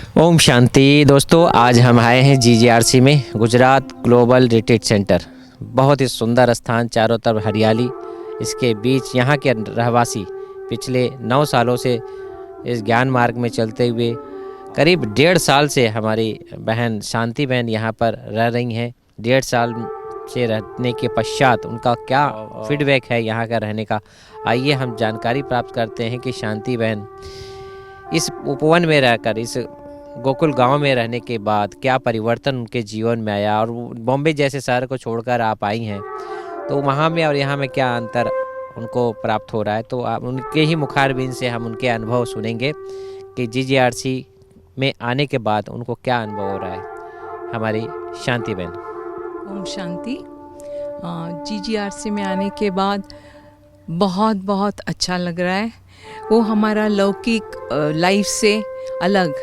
ओम शांति। दोस्तों, आज हम आए हैं GGRC में, गुजरात ग्लोबल रिट्रीट सेंटर। बहुत ही सुंदर स्थान, चारों तरफ हरियाली, इसके बीच यहाँ के रहवासी पिछले 9 सालों से इस ज्ञान मार्ग में चलते हुए करीब 1.5 साल से हमारी बहन शांति बहन यहाँ पर रह रही हैं। 1.5 साल से रहने के पश्चात उनका क्या फीडबैक है यहाँ का रहने का, आइए हम जानकारी प्राप्त करते हैं कि शांति बहन इस उपवन में रहकर, इस गोकुल गांव में रहने के बाद क्या परिवर्तन उनके जीवन में आया, और बॉम्बे जैसे शहर को छोड़कर आप आई हैं तो वहाँ में और यहाँ में क्या अंतर उनको प्राप्त हो रहा है। तो आप उनके ही मुखारबिन से हम उनके अनुभव सुनेंगे कि GGRC में आने के बाद उनको क्या अनुभव हो रहा है। हमारी शांति बहन। ओम शांति। GGRC में आने के बाद बहुत बहुत अच्छा लग रहा है। वो हमारा लौकिक लाइफ से अलग,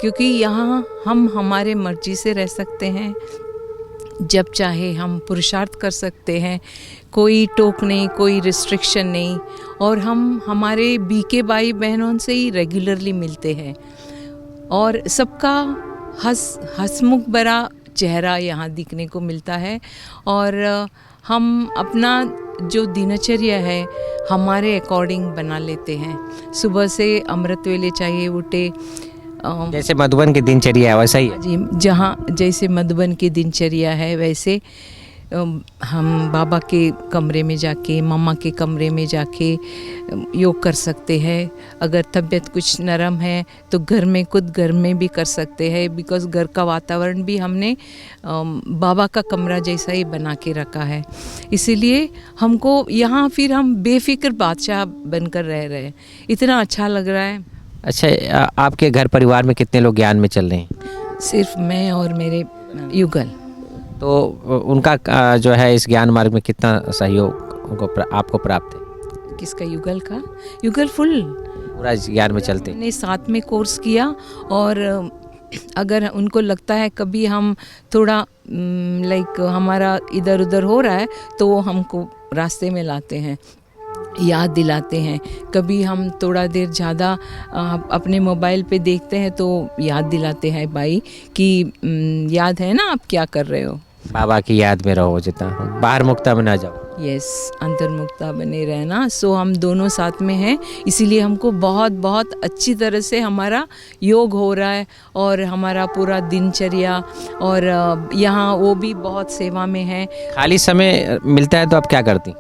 क्योंकि यहाँ हम हमारे मर्जी से रह सकते हैं, जब चाहे हम पुरुषार्थ कर सकते हैं, कोई टोक नहीं, कोई रिस्ट्रिक्शन नहीं, और हम हमारे बीके भाई बहनों से ही रेगुलरली मिलते हैं और सबका हंसमुख भरा चेहरा यहाँ दिखने को मिलता है। और हम अपना जो दिनचर्या है हमारे अकॉर्डिंग बना लेते हैं। सुबह से अमृत वेले चाहिए उठे, जैसे मधुबन की दिनचर्या है वैसा ही है जी। जहाँ जैसे मधुबन की दिनचर्या है वैसे हम बाबा के कमरे में जाके, मम्मा के कमरे में जाके योग कर सकते हैं। अगर तबीयत कुछ नरम है तो घर में भी कर सकते हैं, बिकॉज़ घर का वातावरण भी हमने बाबा का कमरा जैसा ही बना के रखा है। इसीलिए हमको यहाँ फिर हम बेफिक्र बादशाह बनकर रह रहे हैं, इतना अच्छा लग रहा है। अच्छा, आपके घर परिवार में कितने लोग ज्ञान में चल रहे हैं? सिर्फ मैं और मेरे युगल। तो उनका जो है इस ज्ञान मार्ग में कितना सहयोग आपको प्राप्त है? किसका? युगल का। युगल फुल पूरा ज्ञान में चलते हैं। ने साथ में कोर्स किया, और अगर उनको लगता है कभी हम थोड़ा लाइक हमारा इधर उधर हो रहा है तो वो हमको रास्ते में लाते हैं, याद दिलाते हैं। कभी हम थोड़ा देर ज़्यादा अपने मोबाइल पे देखते हैं तो याद दिलाते हैं भाई कि याद है ना आप क्या कर रहे हो, बाबा की याद में रहो, जितना बाहर मुक्ता में ना जाओ। यस, अंतर्मुक्ता बने रहना। सो हम दोनों साथ में हैं, इसीलिए हमको बहुत बहुत अच्छी तरह से हमारा योग हो रहा है, और हमारा पूरा दिनचर्या, और यहाँ वो भी बहुत सेवा में है। खाली समय मिलता है तो आप क्या करती?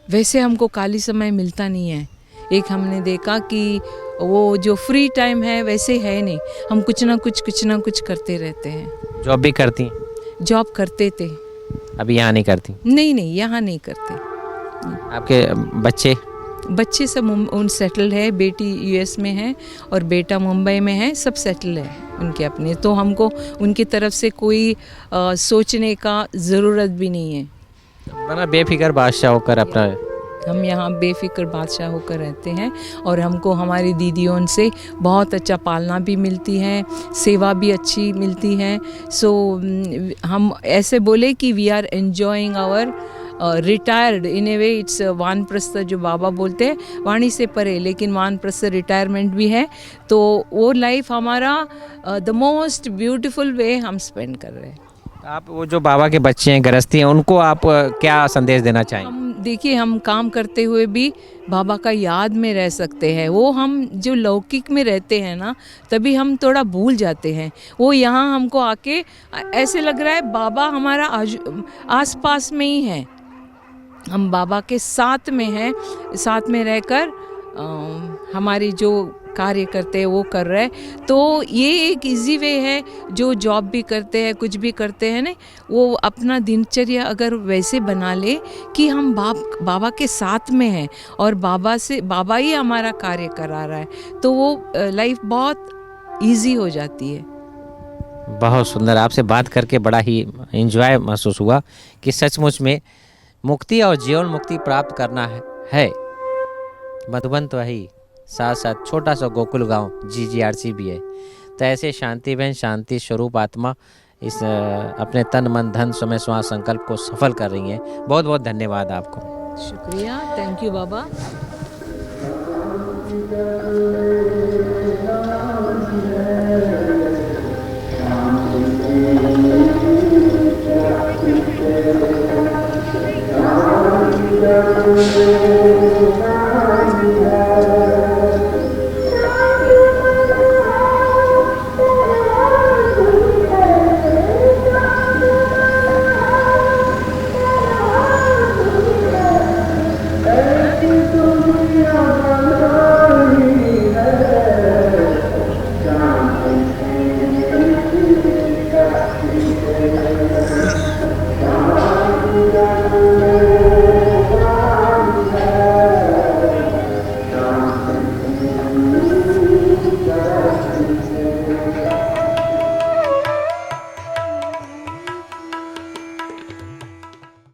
वैसे हमको खाली समय मिलता नहीं है। एक हमने देखा कि वो जो फ्री टाइम है वैसे है नहीं, हम कुछ ना कुछ करते रहते हैं। जॉब भी करती हैं? जॉब करते थे, अभी यहाँ नहीं करती? नहीं, यहाँ नहीं करते। आपके बच्चे सब उन सेटल है। बेटी US में है और बेटा मुंबई में है, सब सेटल है उनके अपने। तो हमको उनकी तरफ से कोई सोचने का ज़रूरत भी नहीं है। बना बेफिक्र बादशाह होकर अपना, हम यहाँ बेफिक्र बादशाह होकर रहते हैं, और हमको हमारी दीदियों से बहुत अच्छा पालना भी मिलती है, सेवा भी अच्छी मिलती है। सो हम ऐसे बोले कि we are enjoying our retired in a way. It's वानप्रस्थ जो बाबा बोलते हैं, वाणी से परे, लेकिन वानप्रस्थ रिटायरमेंट भी है। तो वो लाइफ हमारा द मोस्ट ब्यूटीफुल वे हम स्पेंड कर रहे हैं। आप वो जो बाबा के बच्चे हैं, गृहस्थी हैं, उनको आप क्या संदेश देना चाहेंगे? देखिए, हम काम करते हुए भी बाबा का याद में रह सकते हैं। वो हम जो लौकिक में रहते हैं ना, तभी हम थोड़ा भूल जाते हैं। वो यहाँ हमको आके ऐसे लग रहा है बाबा हमारा आस पास में ही है, हम बाबा के साथ में हैं, साथ में रहकर हमारी जो कार्य करते हैं वो कर रहे हैं। तो ये एक इजी वे है, जो जॉब भी करते हैं, कुछ भी करते हैं ना, वो अपना दिनचर्या अगर वैसे बना ले कि हम बाबा के साथ में हैं और बाबा ही हमारा कार्य करा रहा है, तो वो लाइफ बहुत इजी हो जाती है। बहुत सुंदर, आपसे बात करके बड़ा ही एंजॉय महसूस हुआ कि सचमुच में मुक्ति और जीवन मुक्ति प्राप्त करना है। मधुबन तो है ही, साथ साथ छोटा सा गोकुल गांव GGRC भी है। तो ऐसे शांति बहन, शांति स्वरूप आत्मा इस अपने तन मन धन समय स्वा संकल्प को सफल कर रही हैं। बहुत बहुत धन्यवाद आपको। शुक्रिया, थैंक यू बाबा।